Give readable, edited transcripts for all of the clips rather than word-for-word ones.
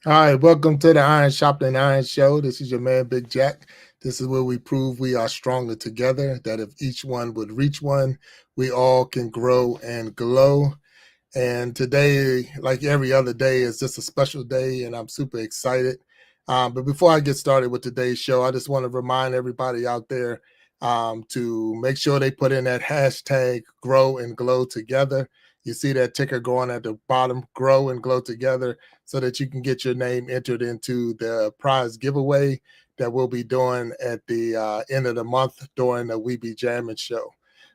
All right, welcome to the Sharpening Iron Show. This is your man, Big Jack. This is where we prove we are stronger together, that if each one would reach one, we all can grow and glow. And today, like every other day, is just a special day, and I'm super excited. But before I get started with today's show, I just want to remind everybody out there to make sure they put in that hashtag grow and glow together. You see that ticker going at the bottom, grow and glow together, so that you can get your name entered into the prize giveaway that we'll be doing at the end of the month during the We Be Jamming show.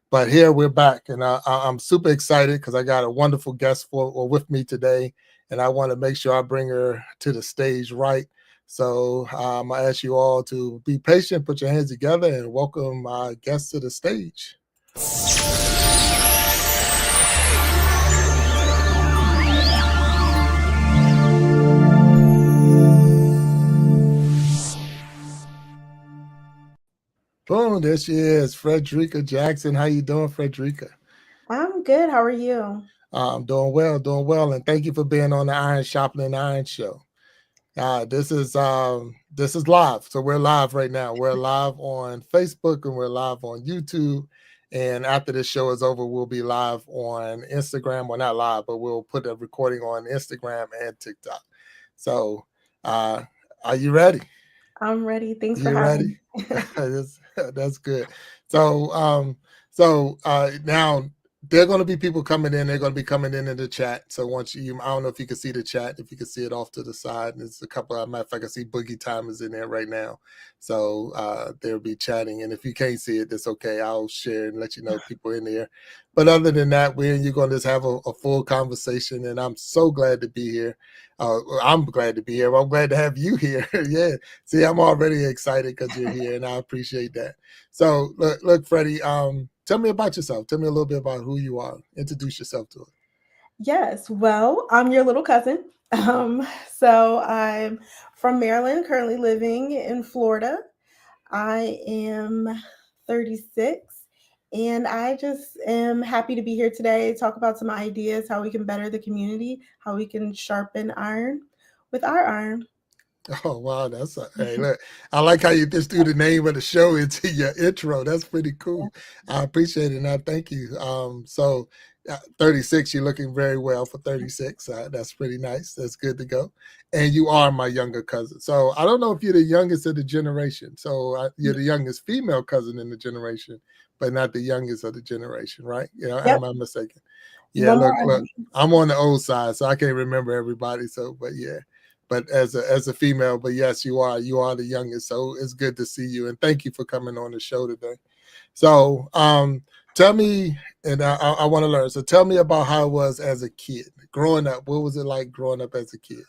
But here we're back, and I'm super excited because I got a wonderful guest with me today, and I want to make sure I bring her to the stage right. So I ask you all to be patient, put your hands together, and welcome my guest to the stage. Boom, there she is, Frederica Jackson. How you doing, Frederica? I'm good. How are you? I'm doing well, and thank you for being on the Iron Sharpening Iron show. This is live, so we're live right now. We're live on Facebook and we're live on YouTube. And after this show is over, we'll be live on Instagram. Well, not live, but we'll put a recording on Instagram and TikTok. So, uh, are you ready? I'm ready. Thanks for You having ready? me. That's good. So, now there are going to be people coming in. They're going to be coming in the chat. So once I don't know if you can see the chat, if you can see it off to the side. There's a couple of, matter of fact, I see Boogie Time is in there right now. So they'll be chatting. And if you can't see it, that's okay. I'll share and let you know people in there. But other than that, we and you're going to just have a full conversation. And I'm so glad to be here. I'm glad to be here. I'm glad to have you here. Yeah. See, I'm already excited because you're here, and I appreciate that. So, look, Freddie. Tell me about yourself. Tell me a little bit about who you are. Introduce yourself to us. Yes. Well, I'm your little cousin. So I'm from Maryland, currently living in Florida. I am 36, and I just am happy to be here today, talk about some ideas, how we can better the community, how we can sharpen iron with our iron. Oh wow, hey look. I like how you just threw the name of the show into your intro. That's pretty cool. I appreciate it, and I thank you. 36, you're looking very well for 36. That's pretty nice. That's good to go. And you are my younger cousin. So I don't know if you're the youngest of the generation. So you're the youngest female cousin in the generation, but not the youngest of the generation, right? Yep. Am I mistaken? Yeah. One more. Look. I'm on the old side, so I can't remember everybody. So, but yeah, but as a female, but yes, you are the youngest, so it's good to see you, and thank you for coming on the show today. So tell me, and I want to learn, so tell me about how it was as a kid growing up. What was it like growing up as a kid?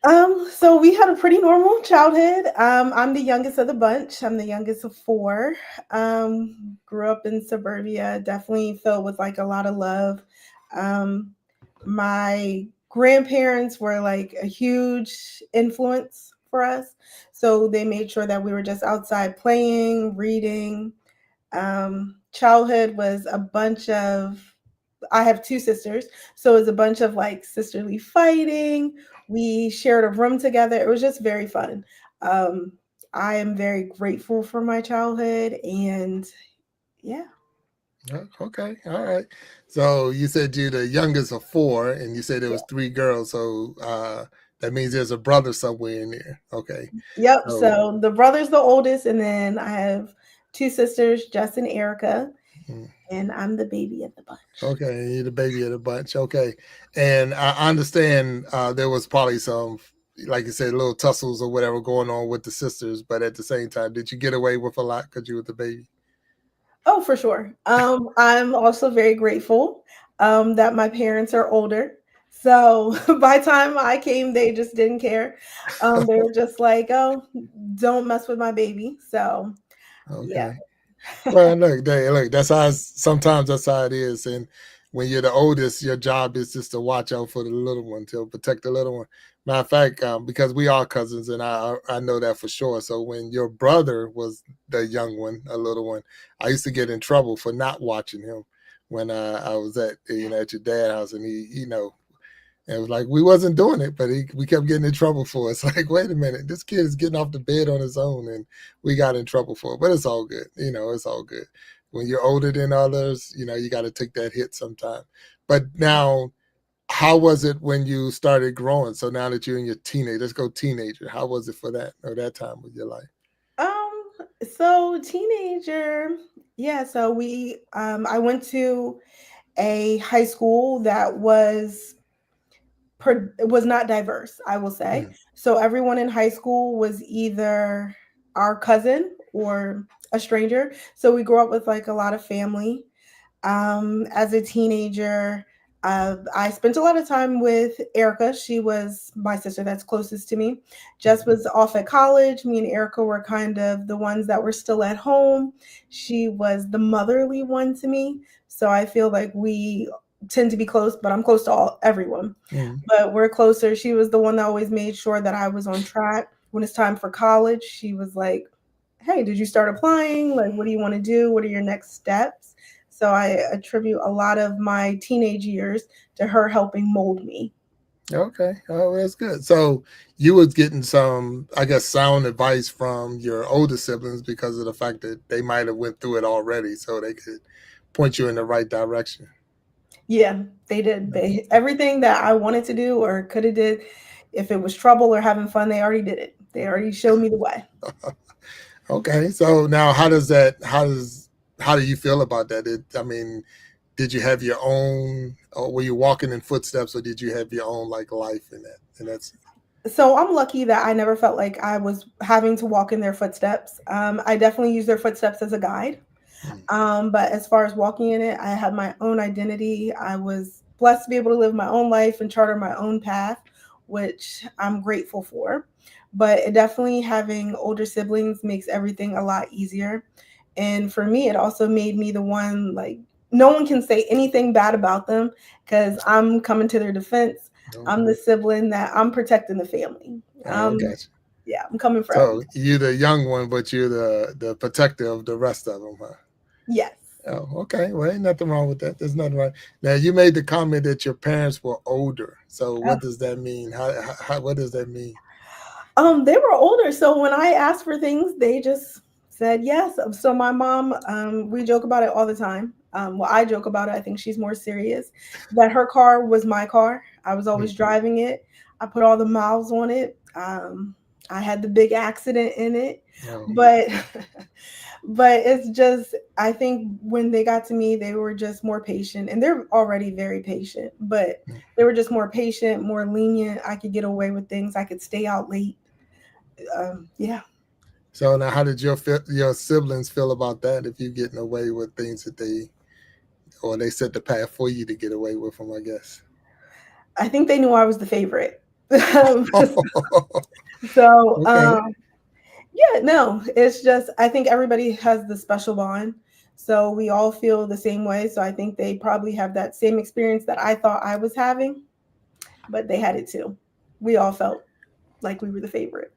So we had a pretty normal childhood. I'm the youngest of the bunch. I'm the youngest of four. Grew up in suburbia, definitely filled with like a lot of love. Um, my grandparents were like a huge influence for us. So they made sure that we were just outside playing, reading. Childhood was a bunch of I have two sisters, so it was a bunch of like sisterly fighting. We shared a room together. It was just very fun. Um, I am very grateful for my childhood, and yeah. Okay, all right. So you said you're the youngest of four, and you said there Yeah. was three girls. So that means there's a brother somewhere in there. Okay. Yep. So So the brother's the oldest, and then I have two sisters, Jess and Erica, mm, and I'm the baby of the bunch. okay, you're the baby of the bunch. Okay, and I understand there was probably some, like you said, little tussles or whatever going on with the sisters, but at the same time, did you get away with a lot because you were the baby? Oh, for sure. I'm also very grateful that my parents are older. So by the time I came, they just didn't care. They were just like, "Oh, don't mess with my baby." So yeah. Okay. Well, look. Sometimes that's how it is, and when you're the oldest, your job is just to watch out for the little one, to protect the little one. Matter of fact, because we are cousins, and I know that for sure. So when your brother was the young one, a little one, I used to get in trouble for not watching him when I was at at your dad's house, and he And it was like we wasn't doing it, but we kept getting in trouble for it. It's like, wait a minute, this kid is getting off the bed on his own, and we got in trouble for it. But it's all good, it's all good. When you're older than others, you got to take that hit sometime. But now, how was it when you started growing? So now that you're in your teenage, let's go teenager. How was it for that or that time of your life? Um, so teenager, yeah, so I went to a high school that was not diverse, I will say. Mm, So everyone in high school was either our cousin or a stranger. So we grew up with like a lot of family. As a teenager, I spent a lot of time with Erica. She was my sister that's closest to me. Jess mm, was off at college. Me and Erica were kind of the ones that were still at home. She was the motherly one to me. So I feel like we tend to be close, but I'm close to everyone. mm. But we're closer. She was the one that always made sure that I was on track. When it's time for college, she was like, hey, did you start applying? Like, what do you want to do? What are your next steps? So I attribute a lot of my teenage years to her helping mold me. Okay. Oh, that's good. So you was getting some, I guess, sound advice from your older siblings because of the fact that they might have went through it already, so they could point you in the right direction. Yeah, they did. They everything that I wanted to do or could have did, if it was trouble or having fun, they already did it. They already showed me the way. Okay. So now, how do you feel about that? I mean, did you have your own, or were you walking in footsteps, or did you have your own like life in that? And that's So I'm lucky that I never felt like I was having to walk in their footsteps. I definitely use their footsteps as a guide. mm, But as far as walking in it, I had my own identity. I was blessed to be able to live my own life and charter my own path, which I'm grateful for. But it definitely having older siblings makes everything a lot easier. And for me, it also made me the one like no one can say anything bad about them because I'm coming to their defense. I'm okay. the sibling that I'm protecting the family. Oh, gotcha. Yeah, I'm coming for everyone. So you're the young one, but you're the protector of the rest of them, huh? Yes. Oh, okay. Well, ain't nothing wrong with that. There's nothing wrong. Now, you made the comment that your parents were older. So, what does that mean? What does that mean? They were older, so when I asked for things, they just said yes. So my mom, we joke about it all the time. Well, I joke about it. I think she's more serious. That her car was my car. I was Mm, always driving it. I put all the miles on it. I had the big accident in it, no. but but it's just I think when they got to me, they were just more patient, and they're already very patient. But Mm. they were just more patient, more lenient. I could get away with things. I could stay out late. Yeah. So now, how did your siblings feel about that? If you getting away with things that they set the path for you to get away with them, I guess. I think they knew I was the favorite. so, Okay. yeah, no, it's just, I think everybody has the special bond. So we all feel the same way. So I think they probably have that same experience that I thought I was having, but they had it too. We all felt like we were the favorite.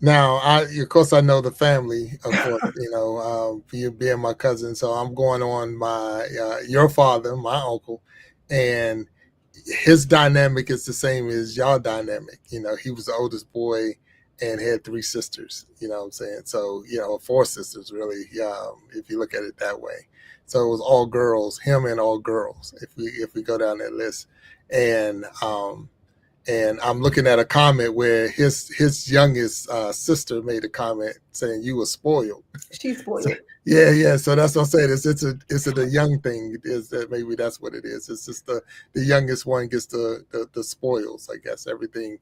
Now, of course I know the family, of course, you being my cousin. So I'm going on my your father, my uncle, and his dynamic is the same as y'all dynamic. He was the oldest boy and had three sisters. You know what I'm saying? So four sisters really, if you look at it that way. So it was all girls, him and all girls. If we go down that list, and I'm looking at a comment where his youngest sister made a comment saying you were spoiled. She's So, spoiled. yeah, yeah. So that's what I'm saying. It's a the young thing. Is that maybe that's what it is? It's just the youngest one gets the spoils. I guess everything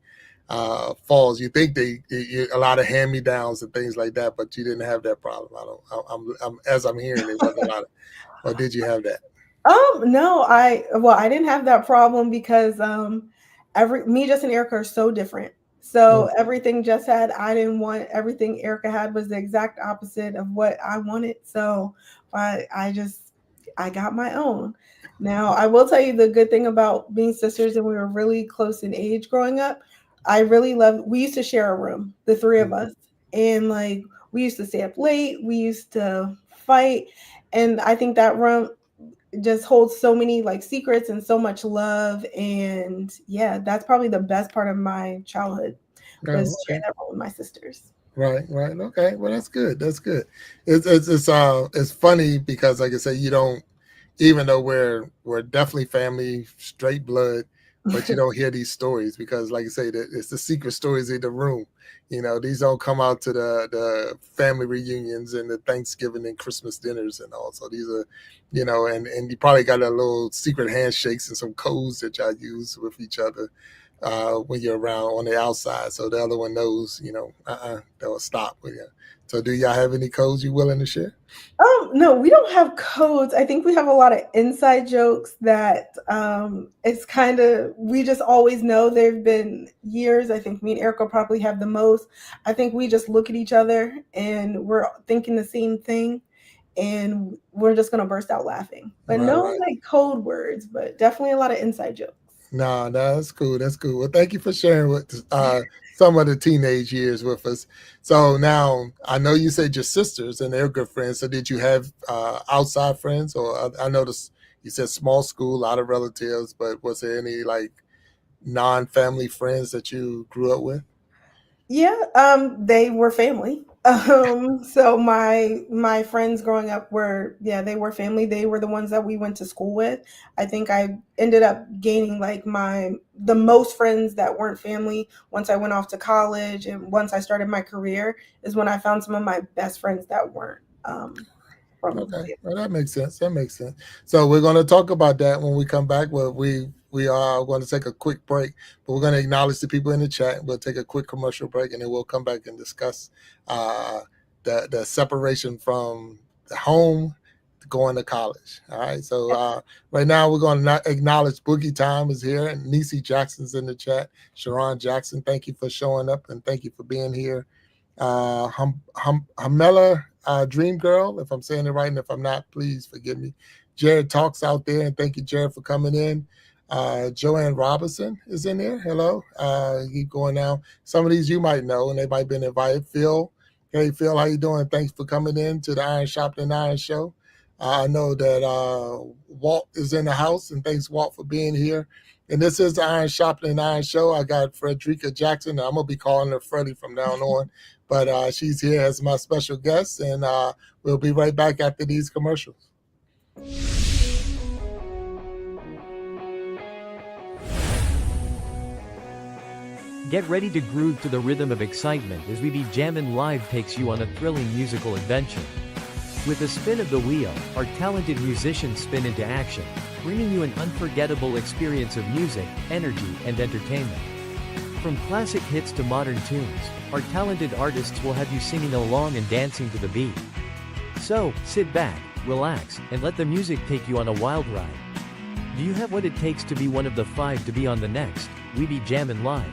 falls. You think a lot of hand me downs and things like that, but you didn't have that problem. I don't. I'm as I'm hearing it wasn't a lot of. Or did you have that? No, I didn't have that problem because every me, Jess, and Erica are so different. Mm, So everything Jess had, I didn't want. Everything Erica had was the exact opposite of what I wanted. So I got my own. Now I will tell you the good thing about being sisters and we were really close in age growing up. I really love. We used to share a room, the three of mm, us, and like we used to stay up late. We used to fight, and I think that room just holds so many like secrets and so much love. And yeah, that's probably the best part of my childhood Oh, was sharing okay. that role with my sisters. Right, right. Okay. Well, that's good. That's good. It's funny because, like I say, you don't, even though we're definitely family, straight blood, but you don't hear these stories because, like I say, it's the secret stories in the room. These don't come out to the family reunions and the Thanksgiving and Christmas dinners and all. So these are, and you probably got a little secret handshakes and some codes that y'all use with each other when you're around on the outside, so the other one knows, they'll stop with you. So, do y'all have any codes you willing to share? No, we don't have codes. I think we have a lot of inside jokes that it's kind of, we just always know. There've been years, I think me and Erica probably have the most. I think we just look at each other and we're thinking the same thing and we're just going to burst out laughing. But Right, no right. like code words, but definitely a lot of inside jokes. No, no, that's cool. That's cool. Well, thank you for sharing with some of the teenage years with us. So now I know you said your sisters and they're good friends. So did you have outside friends, or I noticed you said small school, a lot of relatives, but was there any like non-family friends that you grew up with? Yeah, they were family. So my friends growing up were, yeah, they were family. They were the ones that we went to school with. I think I ended up gaining like the most friends that weren't family once I went off to college and once I started my career is when I found some of my best friends that weren't from Okay, family. well, that makes sense. That makes sense. So we're going to talk about that when we come back. Well, we are going to take a quick break, but we're going to acknowledge the people in the chat. We'll take a quick commercial break, and then we'll come back and discuss uh, the separation from the home to going to college. All right. So right now we're going to acknowledge Boogie Time is here, and Niecy Jackson's in the chat. Sharon Jackson, thank you for showing up and thank you for being here. Hamela Dream Girl, if I'm saying it right, and if I'm not, please forgive me. Jared Talks out there, and thank you, Jared, for coming in. Joanne Robinson is in there. Hello. Keep going now. Some of these you might know, and they might have been invited. Phil, hey Phil, how you doing? Thanks for coming in to the Iron Sharpening Iron show. I know that Walt is in the house, and thanks Walt for being here. And this is the Iron Sharpening Iron show. I got Frederica Jackson. I'm gonna be calling her Freddie from now on, but she's here as my special guest, and we'll be right back after these commercials. Get ready to groove to the rhythm of excitement as We Be Jammin' Live takes you on a thrilling musical adventure. With a spin of the wheel, our talented musicians spin into action, bringing you an unforgettable experience of music, energy, and entertainment. From classic hits to modern tunes, our talented artists will have you singing along and dancing to the beat. So, sit back, relax, and let the music take you on a wild ride. Do you have what it takes to be one of the 5 to be on the next We Be Jammin' Live?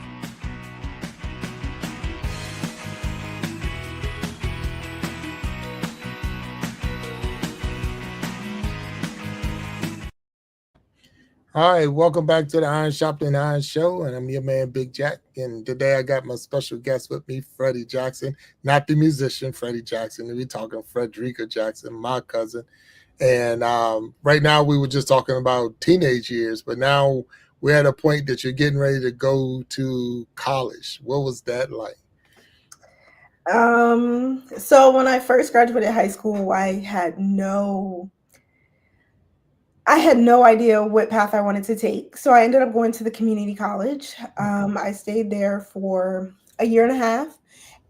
All right, welcome back to the Iron Sharpening Iron show, and I'm your man Big Jack. And today I got my special guest with me, Freddie Jackson, not the musician Freddie Jackson. We're talking Frederica Jackson, my cousin. And right now we were just talking about teenage years, but now we're at a point that you're getting ready to go to college. What was that like? So when I first graduated high school, I had no idea what path I wanted to take. So I ended up going to the community college. I stayed there for a year and a half.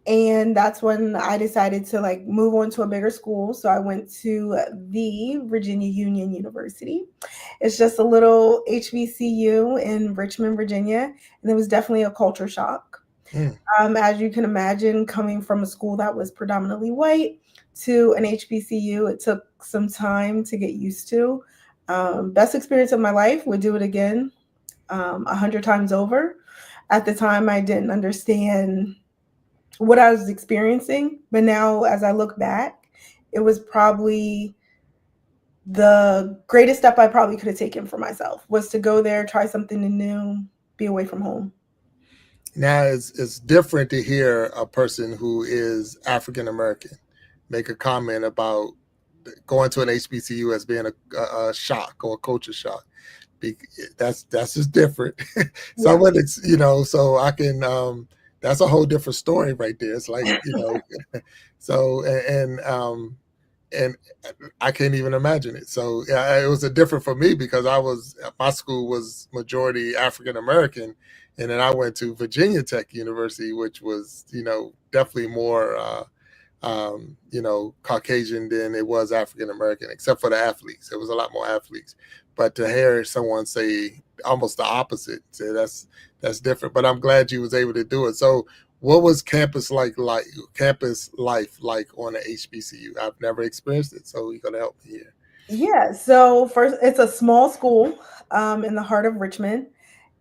And that's when I decided to like move on to a bigger school. So I went to the Virginia Union University. It's just a little HBCU in Richmond, Virginia. And it was definitely a culture shock. Mm. As you can imagine, coming from a school that was predominantly white to an HBCU, it took some time to get used to. Best experience of my life, would do it again 100 times over. At the time, I didn't understand what I was experiencing, but now as I look back, it was probably the greatest step I probably could have taken for myself, was to go there, try something new, be away from home. Now it's different to hear a person who is African American make a comment about going to an HBCU as being a shock or a culture shock. That's just different. So Yeah. when it's so I can that's a whole different story right there. It's like so and I can't even imagine it. So yeah, it was a different for me because my school was majority African American, and then I went to Virginia Tech University, which was definitely more Caucasian than it was African American, except for the athletes. There was a lot more athletes. But to hear someone say almost the opposite, say that's different. But I'm glad you was able to do it. So what was campus life like on the HBCU? I've never experienced it, so you're gonna help me here. Yeah. So first, it's a small school in the heart of Richmond,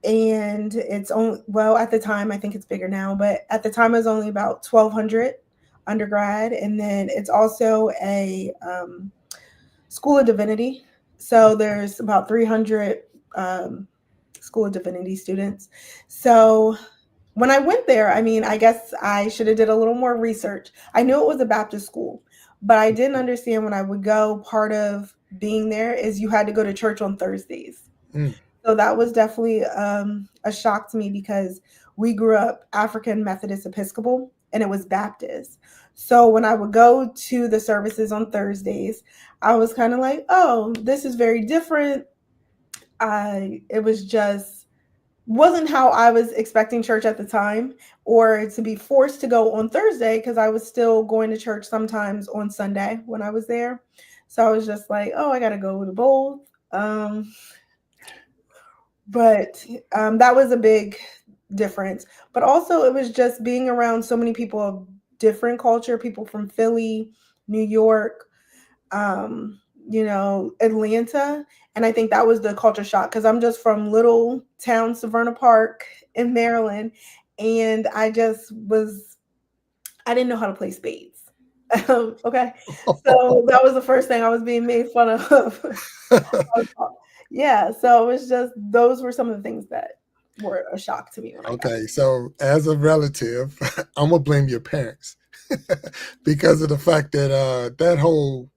and it's only, well, at the time, I think it's bigger now, but at the time it was only about 1,200 undergrad, and then it's also a School of Divinity. So there's about 300 um, School of Divinity students. So when I went there, I mean, I guess I should have did a little more research. I knew it was a Baptist school, but I didn't understand when I would go, part of being there is you had to go to church on Thursdays. Mm. So that was definitely a shock to me because we grew up African Methodist Episcopal and it was Baptist. So when I would go to the services on Thursdays, I was kind of like, oh, this is very different. It was just wasn't how I was expecting church at the time, or to be forced to go on Thursday because I was still going to church sometimes on Sunday when I was there. So I was just like, oh, I got to go to both. But that was a big difference. But also, it was just being around so many people of different culture, people from Philly, New York, um, Atlanta. And I think that was the culture shock because I'm just from little town, Severna Park in Maryland. And I didn't know how to play spades. Okay. So that was the first thing I was being made fun of. Yeah. So it was just, those were some of the things that were a shock to me when I got Okay, so as a relative, I'm gonna blame your parents because of the fact that that whole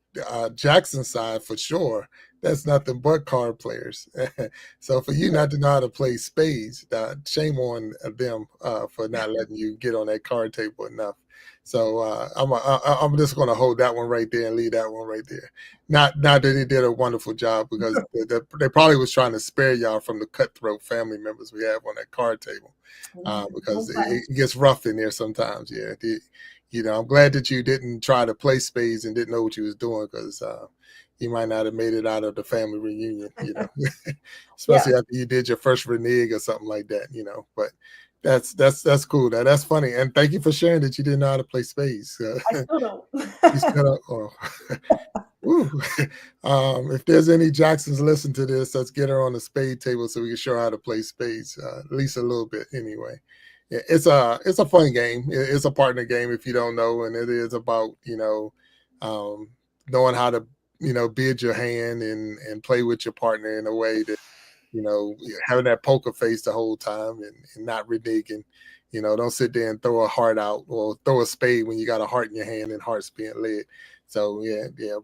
Jackson side for sure, that's nothing but card players. So for you there. not to know how to play spades, shame on them for not letting you get on that card table enough. So I'm just gonna hold that one right there and leave that one right there. Not that they did a wonderful job because they probably was trying to spare y'all from the cutthroat family members we have on that card table because Okay. it gets rough in there sometimes. Yeah, I'm glad that you didn't try to play spades and didn't know what you was doing because you might not have made it out of the family reunion. Yeah. Especially after you did your first renege or something like that. But that's cool. That's funny, and thank you for sharing that you didn't know how to play spades. I still You don't. set up. Oh. Ooh. If there's any Jacksons listen to this, let's get her on the spade table so we can show her how to play spades, at least a little bit anyway. Yeah, it's a fun game. It's a partner game if you don't know, and it is about knowing how to bid your hand and play with your partner in a way that having that poker face the whole time and not reneging. Don't sit there and throw a heart out or throw a spade when you got a heart in your hand and heart's being led. So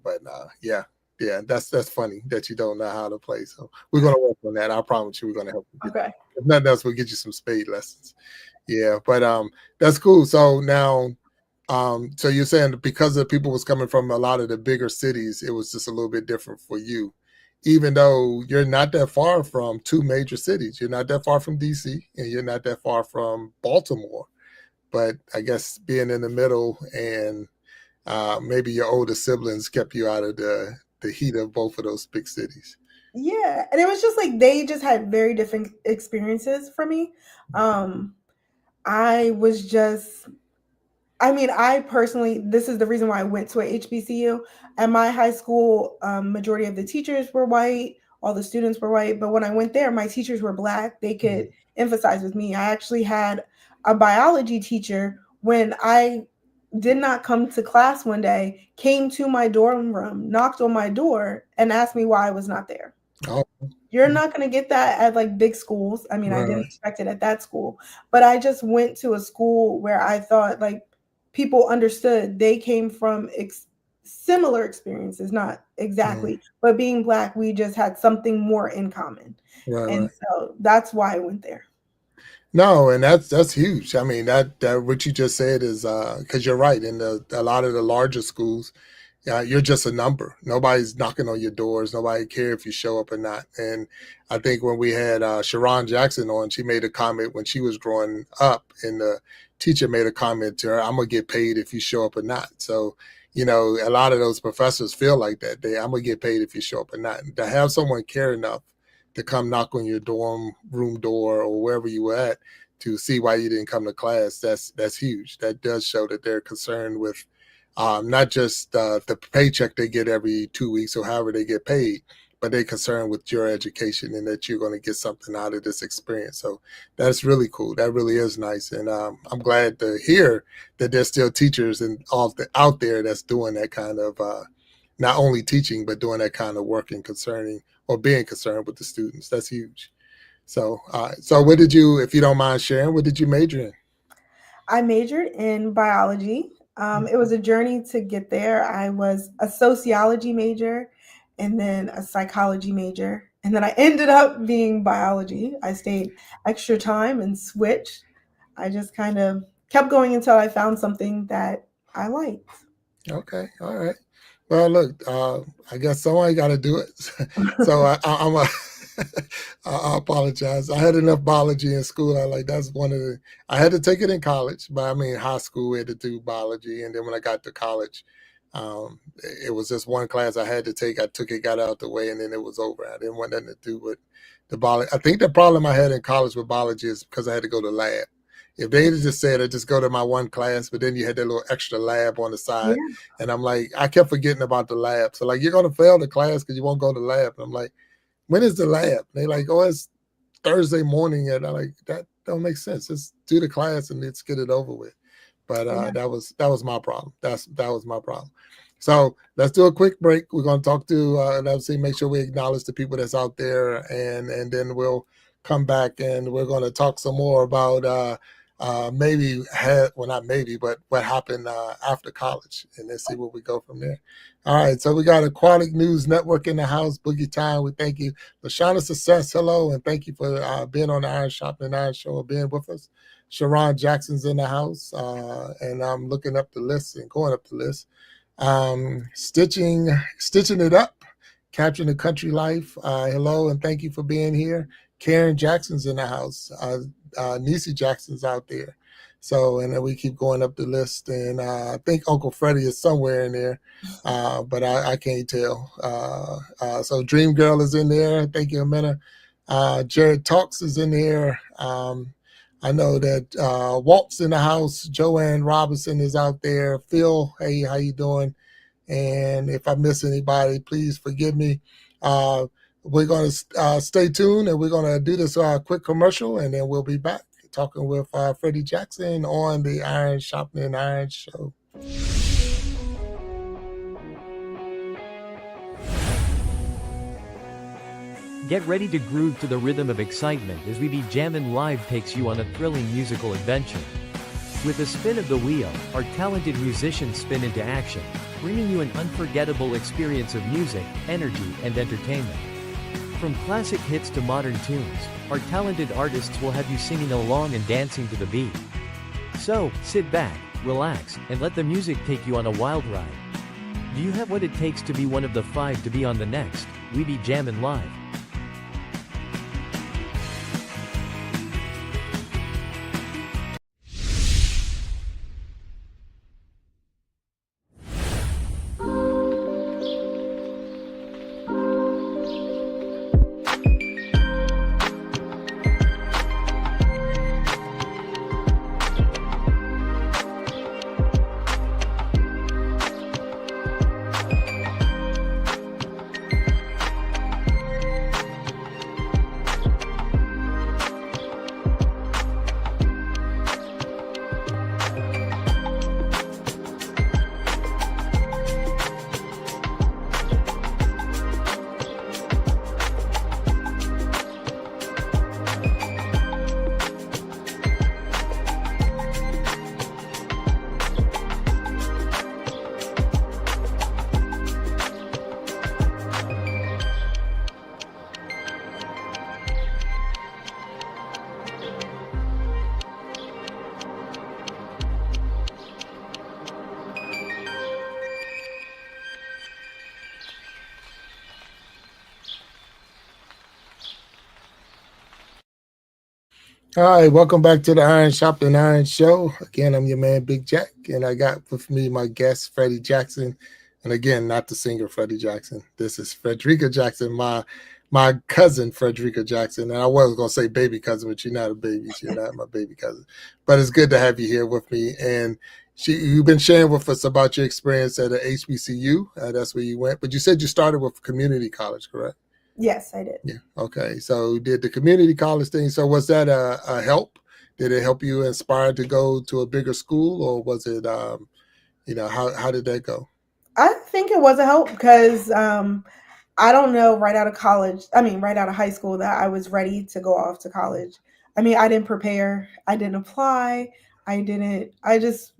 but yeah, that's funny that you don't know how to play. So we're gonna work on that. I promise you, we're gonna help you get that. Okay. If nothing else, we'll get you some spade lessons. Yeah, but that's cool. So now, so you're saying because the people was coming from a lot of the bigger cities, it was just a little bit different for you, even though you're not that far from two major cities. You're not that far from DC, and you're not that far from Baltimore. But I guess being in the middle and maybe your older siblings kept you out of the heat of both of those big cities. Yeah. And it was just like they just had very different experiences for me. Um, I was just I mean, I personally, this is the reason why I went to a HBCU. At my high school, majority of the teachers were white, all the students were white. But when I went there, my teachers were black. They could emphasize with me. I actually had a biology teacher when I did not come to class one day, came to my dorm room, knocked on my door, and asked me why I was not there. Oh, You're not going to get that at like big schools. I mean, I didn't right. expect it at that school, but I just went to a school where I thought like people understood. They came from similar experiences, not Mm. exactly, but being Black, we just had something more in common. Right, And right. so that's why I went there. No, and that's huge. I mean, that what you just said is because you're right. In a lot of the larger schools, you're just a number. Nobody's knocking on your doors. Nobody care if you show up or not. And I think when we had Sharon Jackson on, she made a comment when she was growing up, and the teacher made a comment to her, "I'm gonna get paid if you show up or not." So, a lot of those professors feel like that. I'm gonna get paid if you show up or not. And to have someone care enough to come knock on your dorm room door or wherever you were at to see why you didn't come to class, that's huge. That does show that they're concerned with not just the paycheck they get every 2 weeks or however they get paid, but they're concerned with your education and that you're going to get something out of this experience. So that's really cool. That really is nice, and I'm glad to hear that there's still teachers and all out there that's doing that kind of not only teaching but doing that kind of work and concerning or being concerned with the students. That's huge. So what did you, if you don't mind sharing, what did you major in? I majored in biology. It was a journey to get there. I was a sociology major and then a psychology major. And then I ended up being biology. I stayed extra time and switched. I just kind of kept going until I found something that I liked. Okay, all right. Well, look, I guess somebody got to do it. So I'm a, I apologize. I had enough biology in school. That's one of the. I had to take it in college, but I mean high school we had to do biology, and then when I got to college, it was just one class I had to take. I took it, got out the way, and then it was over. I didn't want nothing to do with the biology. I think the problem I had in college with biology is because I had to go to lab. If they had just said I just go to my one class, but then you had that little extra lab on the side, Yeah. and I'm like, I kept forgetting about the lab. So like, you're gonna fail the class because you won't go to lab. And I'm like, when is the lab? They like, oh, it's Thursday morning, and I'm like, that don't make sense. Just do the class and let's get it over with. But Yeah. that was my problem. That was my problem. So let's do a quick break. We're gonna talk to let's see, make sure we acknowledge the people that's out there, and then we'll come back and we're gonna talk some more about well, not maybe, but what happened after college, and then see where we go from there. All right, so we got Aquatic News Network in the house. Boogie Time, we thank you. Lashana Success, hello, and thank you for being on the Iron Sharpening Iron show, being with us. Sharon Jackson's in the house, and I'm looking up the list and going up the list. Stitching it up, capturing the country life. Hello, and thank you for being here. Karen Jackson's in the house. Niecy Jackson's out there. So, and then we keep going up the list, and I think Uncle Freddie is somewhere in there, but I can't tell. So Dream Girl is in there. Thank you, Amina. Jared Talks is in there. I know that Walt's in the house. Joanne Robinson is out there. Phil, hey, how you doing? And if I miss anybody, please forgive me. We're going to stay tuned, and we're going to do this quick commercial, and then we'll be back talking with Freddie Jackson on the Iron Sharpening Iron show. Get ready to groove to the rhythm of excitement as we be Jammin' Live takes you on a thrilling musical adventure. With a spin of the wheel, our talented musicians spin into action, bringing you an unforgettable experience of music, energy, and entertainment. From classic hits to modern tunes, our talented artists will have you singing along and dancing to the beat. So, sit back, relax, and let the music take you on a wild ride. Do you have what it takes to be one of the 5 to be on the next We Be Jammin' Live? All right, welcome back to the Iron Sharpening Iron Show. Again, I'm your man, Big Jack, and I got with me my guest, Freddie Jackson. And again, not the singer Freddie Jackson. This is Frederica Jackson, my cousin Frederica Jackson. And I was gonna say baby cousin, but you're not a baby. You're not my baby cousin. But it's good to have you here with me. And you've been sharing with us about your experience at a HBCU. That's where you went. But you said you started with community college, correct? Yes, I did. Yeah. Okay. So did the community college thing. So was that a help? Did it help you inspire to go to a bigger school, or was it, how did that go? I think it was a help because I don't know right out of college, I mean, right out of high school, that I was ready to go off to college. I mean, I didn't prepare, I didn't apply, I just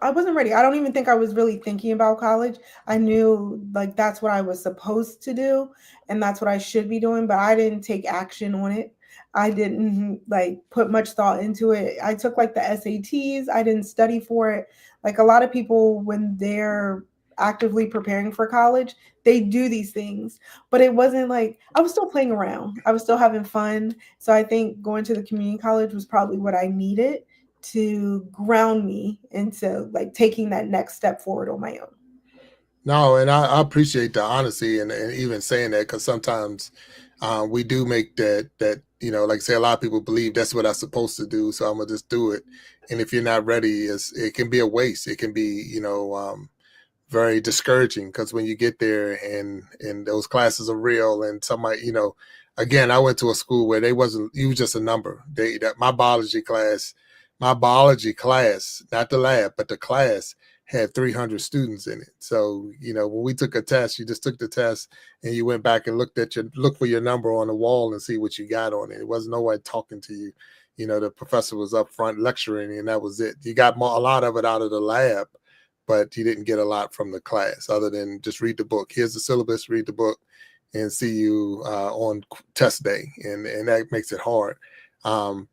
I wasn't ready. I don't even think I was really thinking about college. I knew like that's what I was supposed to do and that's what I should be doing, but I didn't take action on it. I didn't like put much thought into it. I took like the SATs, I didn't study for it. Like a lot of people when they're actively preparing for college, they do these things, but it wasn't like I was still playing around. I was still having fun. So I think going to the community college was probably what I needed to ground me into like taking that next step forward on my own. No, and I appreciate the honesty and even saying that, because sometimes we do make that like say a lot of people believe that's what I'm supposed to do, so I'm gonna just do it. And if you're not ready, it can be a waste. It can be very discouraging, because when you get there and those classes are real, and somebody, again, I went to a school where they wasn't, you was just a number. That my biology class, not the lab but the class, had 300 students in it. So when we took a test, you just took the test and you went back and look for your number on the wall and see what you got on it. It wasn't nobody talking to you. The professor was up front lecturing, and that was it. You got a lot of it out of the lab, but you didn't get a lot from the class other than just read the book. Here's the syllabus, read the book, and see you on test day. And that makes it hard. Um,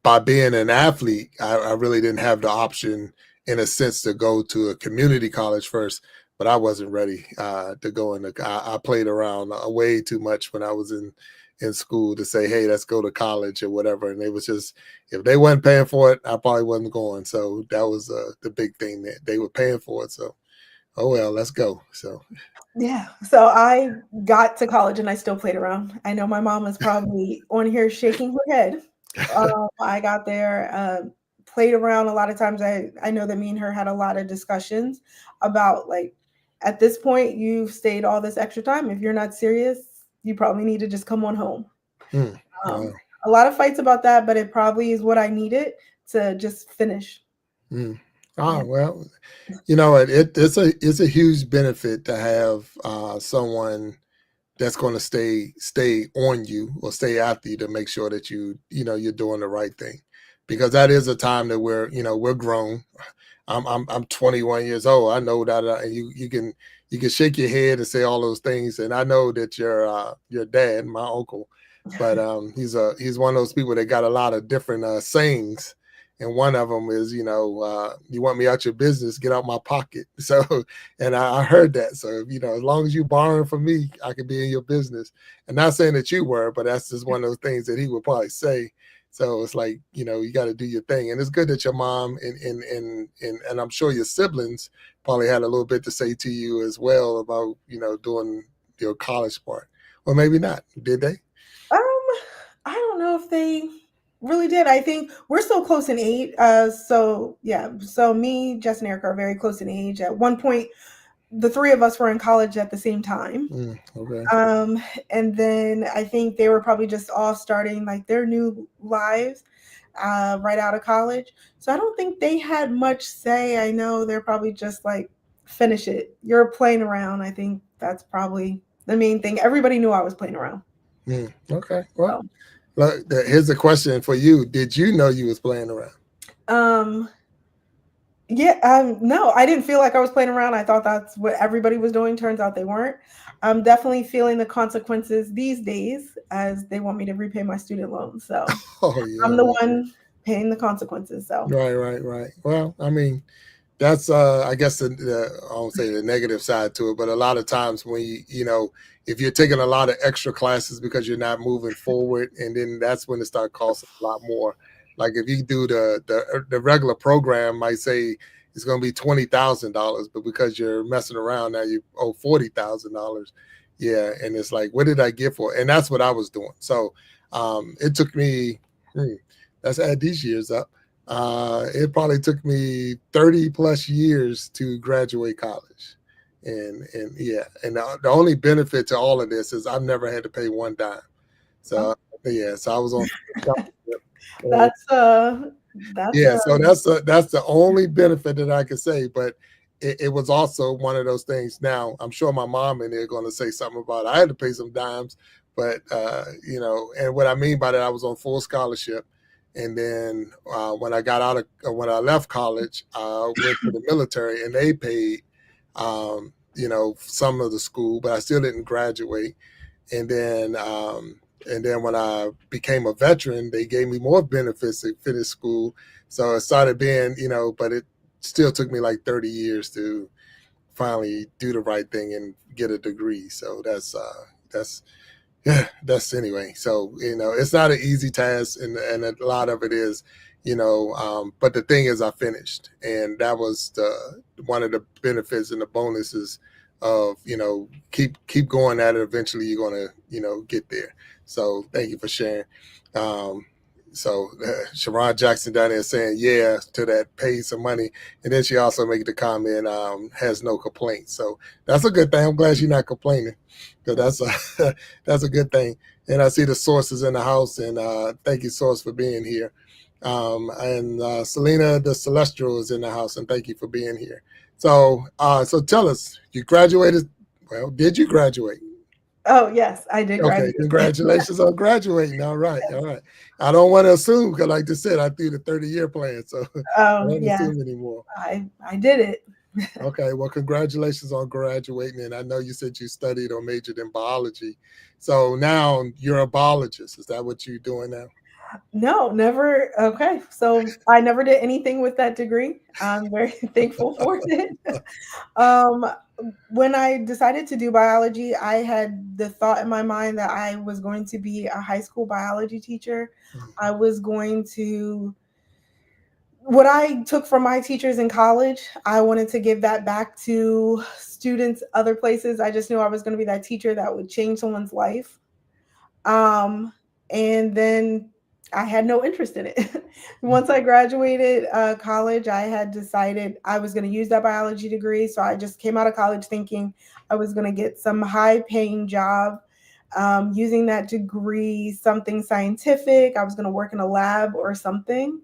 by being an athlete, I really didn't have the option, in a sense, to go to a community college first, but I wasn't ready to go in. I played around way too much when I was in school to say, hey, let's go to college or whatever. And it was just, if they weren't paying for it, I probably wasn't going. So that was the big thing, that they were paying for it. So, oh, well, let's go. So, Yeah. So I got to college and I still played around. I know my mom is probably on here shaking her head. I got there, played around a lot of times. I know that me and her had a lot of discussions about like, at this point, you've stayed all this extra time. If you're not serious, you probably need to just come on home. wow. A lot of fights about that, but it probably is what I needed to just finish. Oh, Yeah. well, it's a huge benefit to have someone that's going to stay on you or stay after you, to make sure that you're doing the right thing, because that is a time that we're grown. I'm 21 years old. I know that, and you can shake your head and say all those things, and I know that your dad, my uncle, but he's one of those people that got a lot of different sayings, and one of them is, you want me out your business, get out my pocket. So, and I heard that. So, as long as you borrowing from me, I could be in your business. And not saying that you were, but that's just one of those things that he would probably say. So it's like, you got to do your thing. And it's good that your mom and I'm sure your siblings probably had a little bit to say to you as well about, doing your college part. Or maybe not. Did they? Um, I don't know if they really did. I think we're so close in age. So yeah. So me, Jess, and Erica are very close in age. At one point, the three of us were in college at the same time. Okay. Um, and then I think they were probably just all starting like their new lives right out of college. So I don't think they had much say. I know they're probably just like, finish it. You're playing around. I think that's probably the main thing. Everybody knew I was playing around. Okay. Well, So, look, here's a question for you. Did you know you was playing around? um, yeah, no, I didn't feel like I was playing around. I thought that's what everybody was doing. Turns out they weren't. I'm definitely feeling the consequences these days as they want me to repay my student loans. So Oh yeah. I'm the one paying the consequences. So Right. Well, I mean, That's I guess I won't say the negative side to it, but a lot of times when if you're taking a lot of extra classes because you're not moving forward, and then that's when it start costing a lot more. Like if you do the regular program, might say it's going to be $20,000, but because you're messing around now, you owe $40,000. Yeah, and it's like, what did I get for it? And that's what I was doing. So it took me. Let's add these years up. It probably took me 30 plus years to graduate college. And yeah, and the only benefit to all of this is I've never had to pay one dime. Oh, So yeah, so I was on scholarship. And that's uh that's yeah, so that's the only benefit that I could say. But it was also one of those things. Now I'm sure my mom and they're going to say something about it. I had to pay some dimes, but and what I mean by that, I was on full scholarship, and then when I got out of when I left college, I went to the military, and they paid, some of the school, but I still didn't graduate. And then when I became a veteran, they gave me more benefits to finish school. So it started being, but it still took me like 30 years to finally do the right thing and get a degree. So that's yeah, that's anyway. So it's not an easy task, and a lot of it is, But the thing is, I finished, and that was the one of the benefits and the bonuses of keep going at it. Eventually, you're gonna get there. So thank you for sharing. Um, Sharon Jackson down there saying yeah to that, paid some money, and then she also make the comment has no complaints. So that's a good thing. I'm glad she's not complaining, because that's a that's a good thing. And I see the sources in the house, and thank you, Source, for being here. And Selena the Celestial is in the house, and thank you for being here. So tell us, you graduated. Well, did you graduate? Oh, yes, I did Okay, graduate. congratulations on graduating. All right, all right. I don't want to assume because, like I said, I threw the 30-year plan, so I don't Yes, assume anymore. I did it. Okay, well, congratulations on graduating. And I know you said you studied or majored in biology, so now you're a biologist. Is that what you're doing now? No, never. Okay, so I never did anything with that degree. I'm very thankful for it. Um, when I decided to do biology, I had the thought in my mind that I was going to be a high school biology teacher. I was going to what I took from my teachers in college, I wanted to give that back to students other places. I just knew I was going to be that teacher that would change someone's life. Um, and then I had no interest in it. Once I graduated college, I had decided I was going to use that biology degree. So I just came out of college thinking I was going to get some high paying job using that degree, something scientific. I was going to work in a lab or something.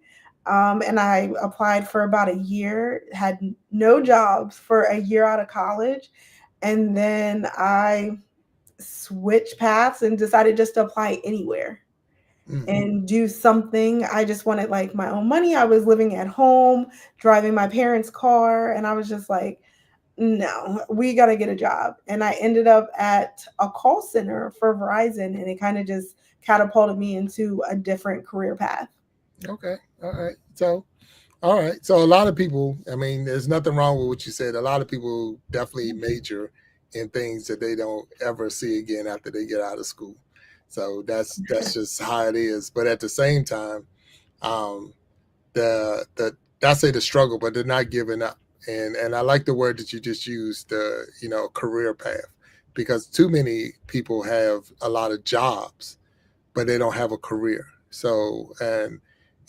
And I applied for about a year, had no jobs for a year out of college. And then I switch paths and decided just to apply anywhere and do something. I just wanted like my own money. I was living at home, driving my parents' car, and I was just like, no, we got to get a job. And I ended up at a call center for Verizon, and it kind of just catapulted me into a different career path. Okay, all right. All right. So a lot of people, I mean, there's nothing wrong with what you said. A lot of people definitely major in things that they don't ever see again after they get out of school. So that's just how it is. But at the same time, um, the I say the struggle, but they're not giving up. And I like the word that you just used, the career path, because too many people have a lot of jobs but they don't have a career. So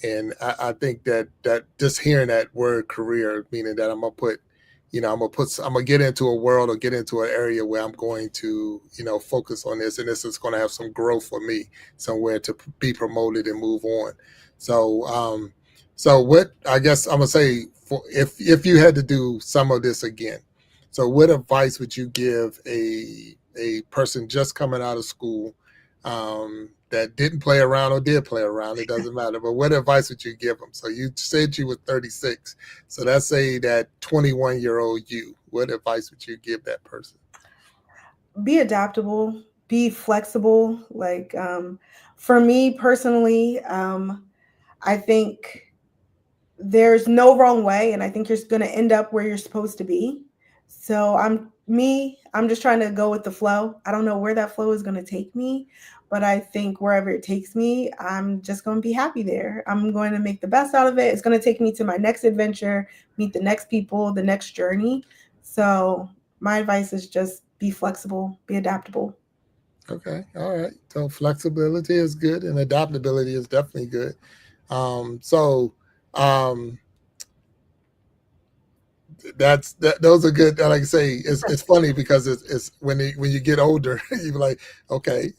and I think that just hearing that word career, meaning that I'm gonna get into a world or get into an area where I'm going to focus on this, and this is going to have some growth for me, somewhere to be promoted and move on. So so what I guess I'm gonna say, for if you had to do some of this again, so what advice would you give a person just coming out of school, that didn't play around or did play around? It doesn't matter. But what advice would you give them? So you said you were 36. So let's say that 21-year-old you. What advice would you give that person? Be adaptable, be flexible. For me personally, I think there's no wrong way, and I think you're going to end up where you're supposed to be. So I'm just trying to go with the flow. I don't know where that flow is going to take me, but I think wherever it takes me, I'm just going to be happy there. I'm going to make the best out of it. It's going to take me to my next adventure, meet the next people, the next journey. So my advice is just be flexible, be adaptable. Okay, all right. So flexibility is good, and adaptability is definitely good. So um, those are good. Like I say, it's funny because it's when you get older, you're like, okay,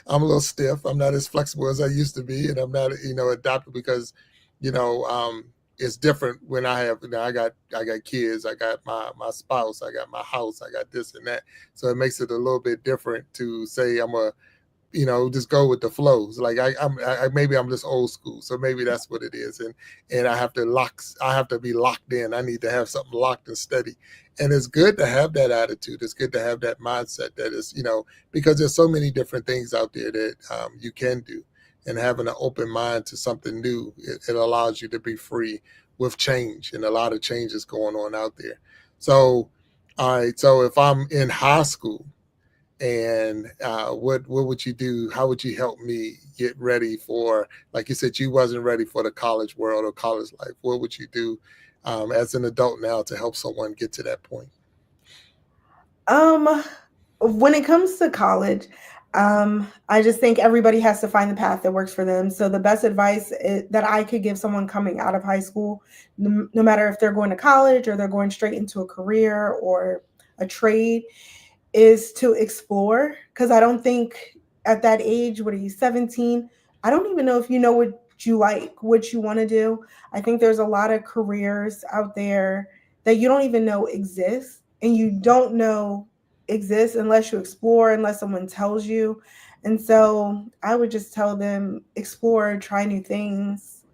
I'm a little stiff. I'm not as flexible as I used to be, and I'm not adaptable because you know it's different when I have I got kids, I got my spouse, I got my house, I got this and that. So it makes it a little bit different to say I'm a just go with the flows. Like maybe I'm just old school, so maybe that's what it is. And I have to be locked in. I need to have something locked and steady. And it's good to have that attitude. It's good to have that mindset that is, because there's so many different things out there that you can do. And having an open mind to something new, it allows you to be free with change, and a lot of changes going on out there. So, all right. So if I'm in high school, and what would you do? How would you help me get ready for, like you said, you wasn't ready for the college world or college life? What would you do as an adult now to help someone get to that point? Um, when it comes to college, I just think everybody has to find the path that works for them. So the best advice that I could give someone coming out of high school, no matter if they're going to college or they're going straight into a career or a trade, is to explore. Because I don't think at that age, what are you, 17? I don't even know if you know what you like, what you want to do. I think there's a lot of careers out there that you don't even know exist, and you don't know exist unless you explore, unless someone tells you. And so I would just tell them explore, try new things.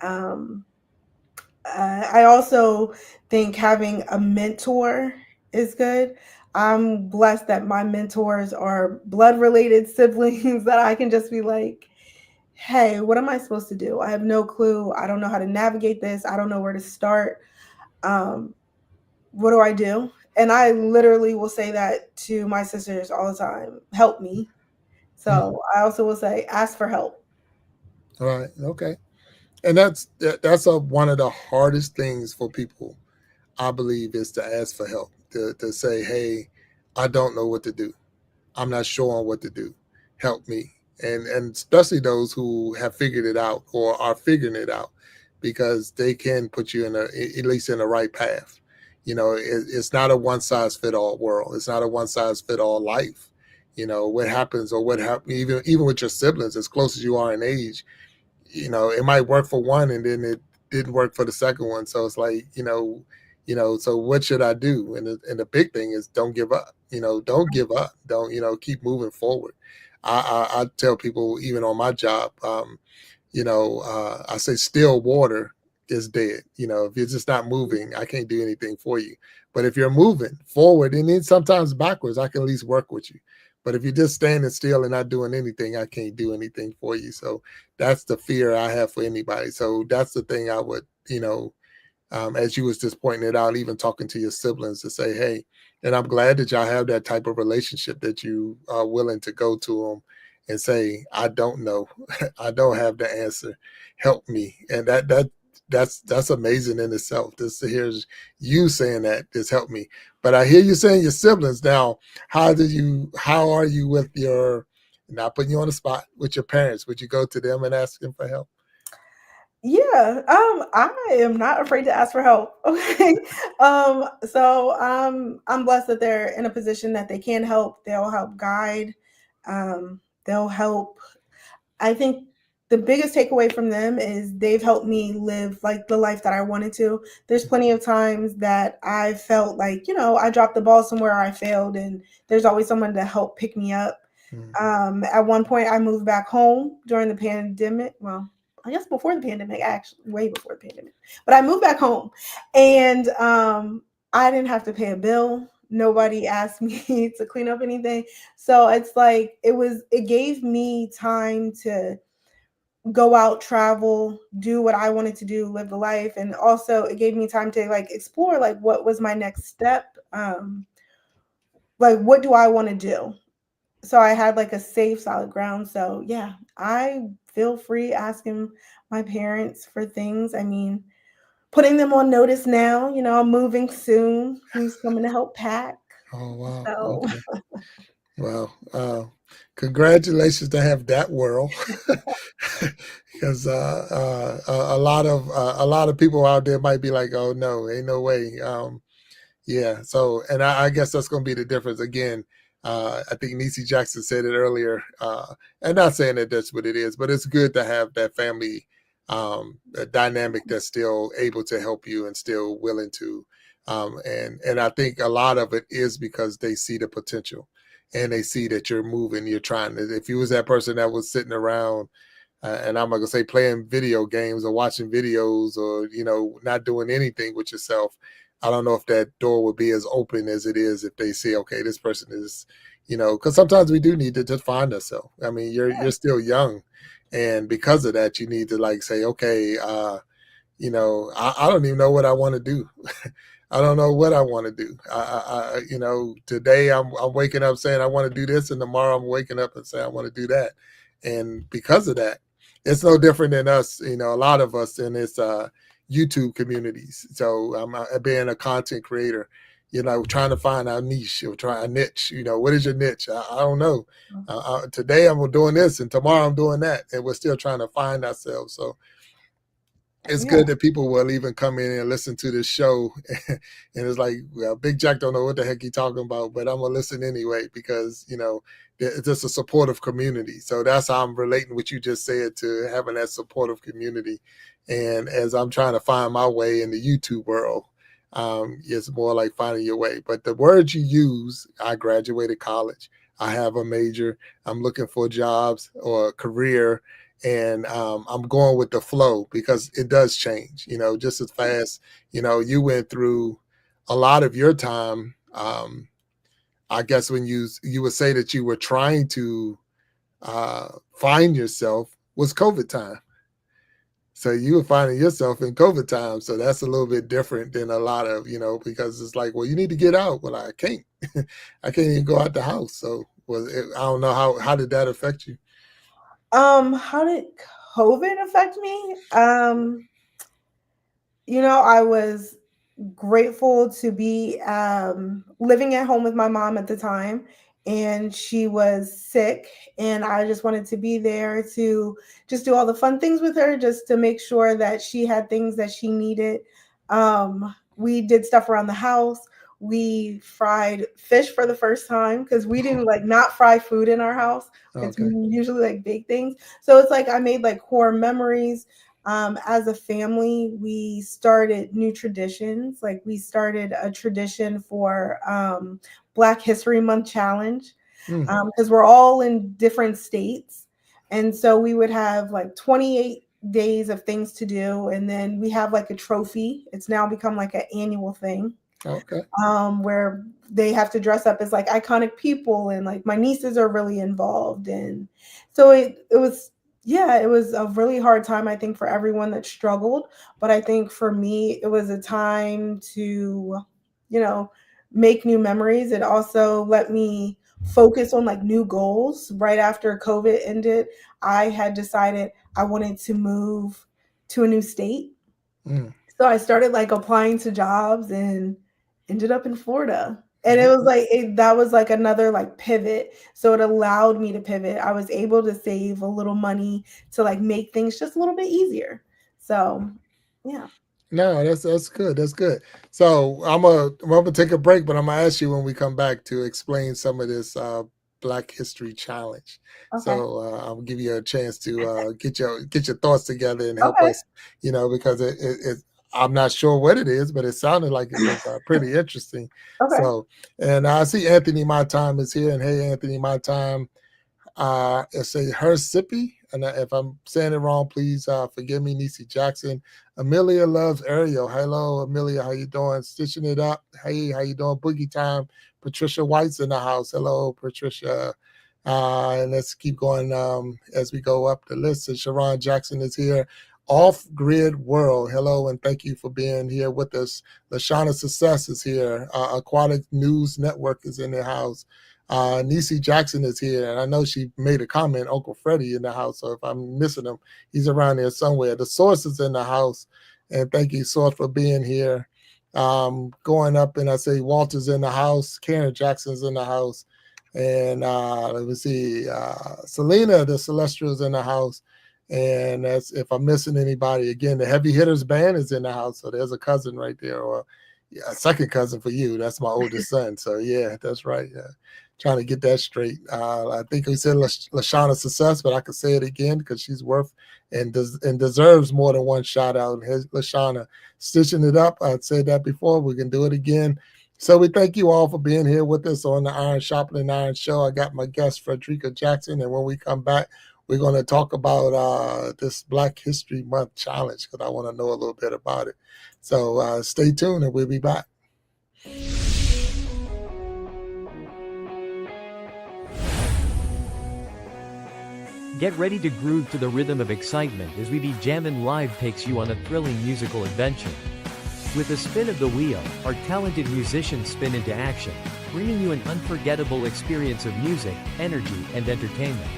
Um, I also think having a mentor is good. I'm blessed that my mentors are blood related siblings that I can just be like, hey, what am I supposed to do? I have no clue. I don't know how to navigate this. I don't know where to start. Um, what do I do? And I literally will say that to my sisters all the time, help me. Mhm. So I also will say, ask for help. All right, okay, and that's one of the hardest things for people, I believe, is to ask for help, to say, hey, I don't know what to do. I'm not sure on what to do. Help me. And especially those who have figured it out or are figuring it out, because they can put you in at least in the right path. It's not a one size fit all world. It's not a one size fit all life. What happens or what happen even with your siblings, as close as you are in age, it might work for one and then it didn't work for the second one. So it's like, so what should I do? And the big thing is don't give up. Don't give up. Don't, keep moving forward. I tell people even on my job, I say still water is dead. If you're just not moving, I can't do anything for you. But if you're moving forward and then sometimes backwards, I can at least work with you. But if you're just standing still and not doing anything, I can't do anything for you. So that's the fear I have for anybody. So that's the thing I would, as you was just pointing it out, even talking to your siblings to say, hey, and I'm glad that y'all have that type of relationship that you are willing to go to them and say, I don't know, I don't have the answer, help me. And that's amazing in itself. This here's you saying that this helped me. But I hear you saying your siblings now. How are you with your, not putting you on the spot, with your parents? Would you go to them and ask them for help? Yeah, I am not afraid to ask for help. Okay. So I'm blessed that they're in a position that they can help. They'll help guide. They'll help. I think the biggest takeaway from them is they've helped me live like the life that I wanted to. There's plenty of times that I felt like, I dropped the ball somewhere, I failed, and there's always someone to help pick me up. Mm. At one point, I moved back home during the pandemic. Well, I guess before the pandemic, actually, way before the pandemic. But I moved back home, and I didn't have to pay a bill. Nobody asked me to clean up anything. So it's like it gave me time to go out, travel, do what I wanted to do, live the life. And also it gave me time to like explore like what was my next step. Like what do I want to do? So I had like a safe, solid ground. So yeah, I feel free asking my parents for things. I mean, putting them on notice now, I'm moving soon. Who's coming to help pack? Oh wow. So Okay. Well, congratulations to have that whirl, because a lot of people out there might be like, "Oh no, ain't no way." Yeah. So, and I guess that's going to be the difference again. I think Niecy Jackson said it earlier, and not saying that that's what it is, but it's good to have that family dynamic that's still able to help you and still willing to. And I think a lot of it is because they see the potential and they see that you're moving, you're trying to. If you was that person that was sitting around and I'm not gonna say playing video games or watching videos or not doing anything with yourself, I don't know if that door would be as open as it is if they see, okay, this person is, because sometimes we do need to just find ourselves. I mean, you're still young, and because of that, you need to like say, okay, I don't even know what I want to do. I don't know what I want to do. Today I'm waking up saying I want to do this, and tomorrow I'm waking up and saying I want to do that. And because of that, it's no different than us. A lot of us in this YouTube communities. So I'm being a content creator. Trying to find our niche or try a niche. What is your niche? I don't know. Today I'm doing this, and tomorrow I'm doing that, and we're still trying to find ourselves. So it's yeah, good that people will even come in and listen to this show, and it's like, well, Big Jack don't know what the heck he talking about, but I'm gonna listen anyway because it's just a supportive community. So that's how I'm relating what you just said to having that supportive community. And as I'm trying to find my way in the YouTube world, it's more like finding your way. But the words you use, I graduated college, I have a major, I'm looking for jobs or a career, and I'm going with the flow because it does change, just as fast. You went through a lot of your time. I guess when you would say that you were trying to find yourself was COVID time. So you were finding yourself in COVID time. So that's a little bit different than a lot of, because it's like, well, you need to get out. Well, I can't. I can't even go out the house. So I don't know how did that affect you? how did COVID affect me? I was grateful to be living at home with my mom at the time, and she was sick, and I just wanted to be there to just do all the fun things with her, just to make sure that she had things that she needed. We did stuff around the house. We fried fish for the first time because we didn't like not fry food in our house. It's Okay. usually like big things. So it's like I made like core memories. As a family, we started new traditions. Like we started a tradition for Black History Month challenge because we're all in different states. And so we would have like 28 days of things to do. And then we have like a trophy. It's now become like an annual thing Okay. where they have to dress up as like iconic people, and like my nieces are really involved. And so it was, yeah, it was a really hard time, I think, for everyone that struggled. But I think for me, it was a time to, you know, make new memories. It also let me focus on like new goals. Right after COVID ended, I had decided I wanted to move to a new state. Mm. So I started like applying to jobs and ended up in Florida. And it was Okay. like that was like another like pivot. So it allowed me to pivot. I was able to save a little money to like make things just a little bit easier. So yeah. No, that's good. That's good. So I'm gonna take a break, but I'm gonna ask you when we come back to explain some of this Black History Challenge. Okay. So I'll give you a chance to get your thoughts together and help Okay. us, because I'm not sure what it is, but it sounded like it was pretty interesting. Okay. So, and I see Anthony My Time is here, and hey, Anthony My Time. It's a Hersippy, and if I'm saying it wrong, please forgive me. Niecy Jackson, Amelia loves Ariel. Hello, Amelia, how you doing? Stitching it up. Hey, how you doing? Boogie time. Patricia White's in the house. Hello, Patricia. And let's keep going as we go up the list. So Sharon Jackson is here. Off Grid World, hello and thank you for being here with us. Lashana Success is here. Aquatic News Network is in the house. Nisi Jackson is here, and I know she made a comment. Uncle Freddie in the house, so if I'm missing him, he's around there somewhere. The Source is in the house, and thank you, Source, for being here. Going up, and I say Walter's in the house. Karen Jackson's in the house. And let me see, Selena, the Celestials in the house. And that's if I'm missing anybody. Again, the Heavy Hitters band is in the house, so there's a cousin right there, or yeah, a second cousin for you. That's my oldest son. So yeah, that's right. Yeah. Trying to get that straight. I think we said Lashana Success, but I could say it again because she's worth and deserves more than one shout out. Here's Lashana stitching it up. I said that before. We can do it again. So we thank you all for being here with us on the Iron Sharpening Iron show. I got my guest Frederica Jackson, and when we come back, we're going to talk about this Black History Month challenge because I want to know a little bit about it. So stay tuned, and we'll be back. Get ready to groove to the rhythm of excitement as We Be Jammin' Live takes you on a thrilling musical adventure. With a spin of the wheel, our talented musicians spin into action, bringing you an unforgettable experience of music, energy, and entertainment.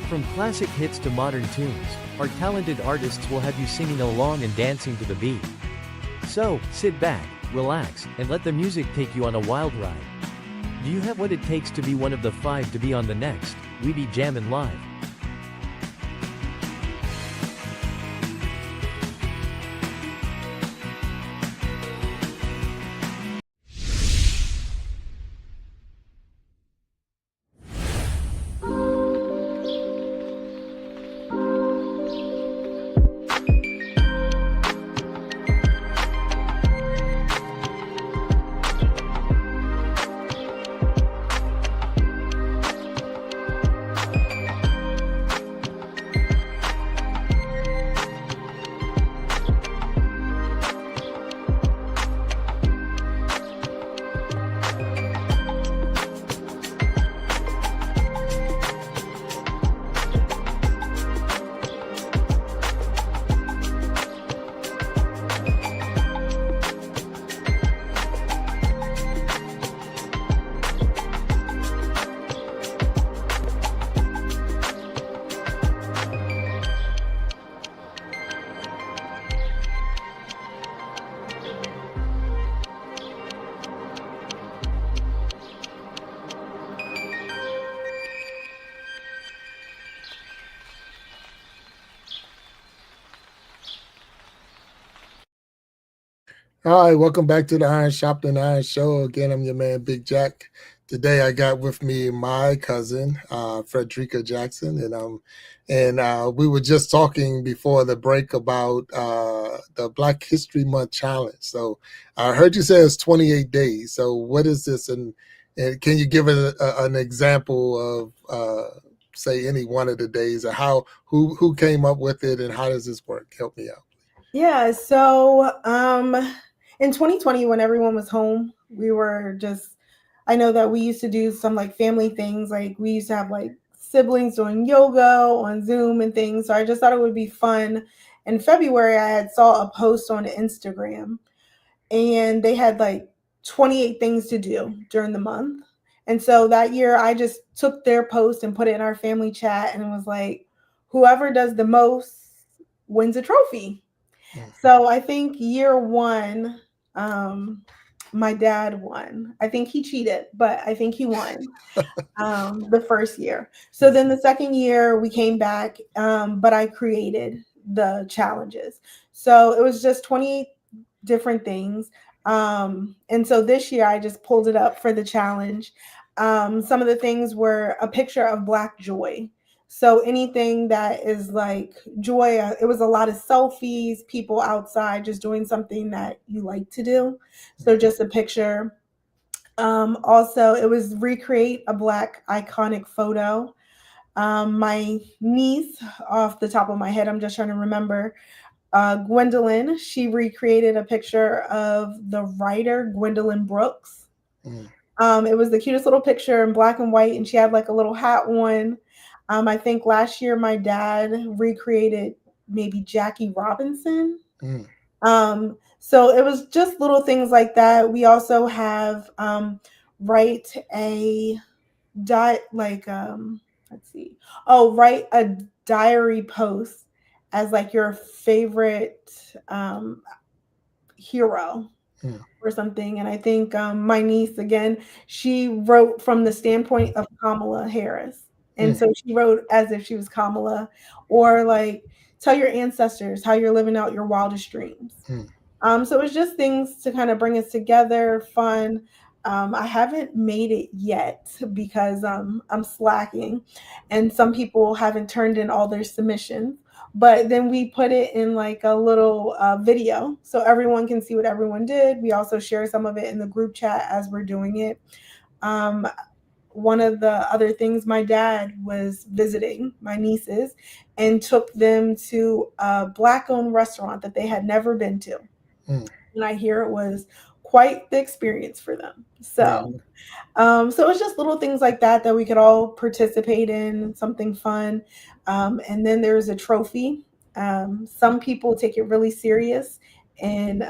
From classic hits to modern tunes, our talented artists will have you singing along and dancing to the beat. So, sit back, relax, and let the music take you on a wild ride. Do you have what it takes to be one of the 5 to be on the next We Be Jammin' Live? All right, welcome back to the Iron Sharpening Iron show. Again, I'm your man, Big Jack. Today, I got with me my cousin, Frederica Jackson, and we were just talking before the break about the Black History Month challenge. So, I heard you say it's 28 days. So, what is this, and can you give an example of, say, any one of the days, or who came up with it, and how does this work? Help me out. Yeah, so in 2020, when everyone was home, we were just, I know that we used to do some like family things. Like we used to have like siblings doing yoga on Zoom and things. So I just thought it would be fun. In February, I had saw a post on Instagram and they had like 28 things to do during the month. And so that year, I just took their post and put it in our family chat and it was like, whoever does the most wins a trophy. So I think year one, my dad won. I think he cheated, but I think he won the first year. So then the second year we came back, but I created the challenges. So it was just 28 different things. And so this year I just pulled it up for the challenge. Some of the things were a picture of Black joy. So anything that is like joy, it was a lot of selfies, people outside just doing something that you like to do. So just a picture. Also, it was recreate a Black iconic photo. My niece, off the top of my head, I'm just trying to remember, Gwendolyn, she recreated a picture of the writer Gwendolyn Brooks. It was the cutest little picture in black and white, and she had like a little hat on. I think last year my dad recreated maybe Jackie Robinson. Mm, So it was just little things like that. We also have write a like let's see. Oh, write a diary post as like your favorite hero mm, or something. And I think my niece, again, she wrote from the standpoint of Kamala Harris. And mm, so she wrote as if she was Kamala, or like, tell your ancestors how you're living out your wildest dreams. mm. So it's just things to kind of bring us together, fun. I haven't made it yet because I'm slacking, and some people haven't turned in all their submissions. But then we put it in like a little video so everyone can see what everyone did. We also share some of it in the group chat as we're doing it. Um, One of the other things, my dad was visiting my nieces and took them to a black owned restaurant that they had never been to. Mm, And I hear it was quite the experience for them. right. So it's just little things like that that we could all participate in, something fun. And then there's a trophy. Some people take it really serious and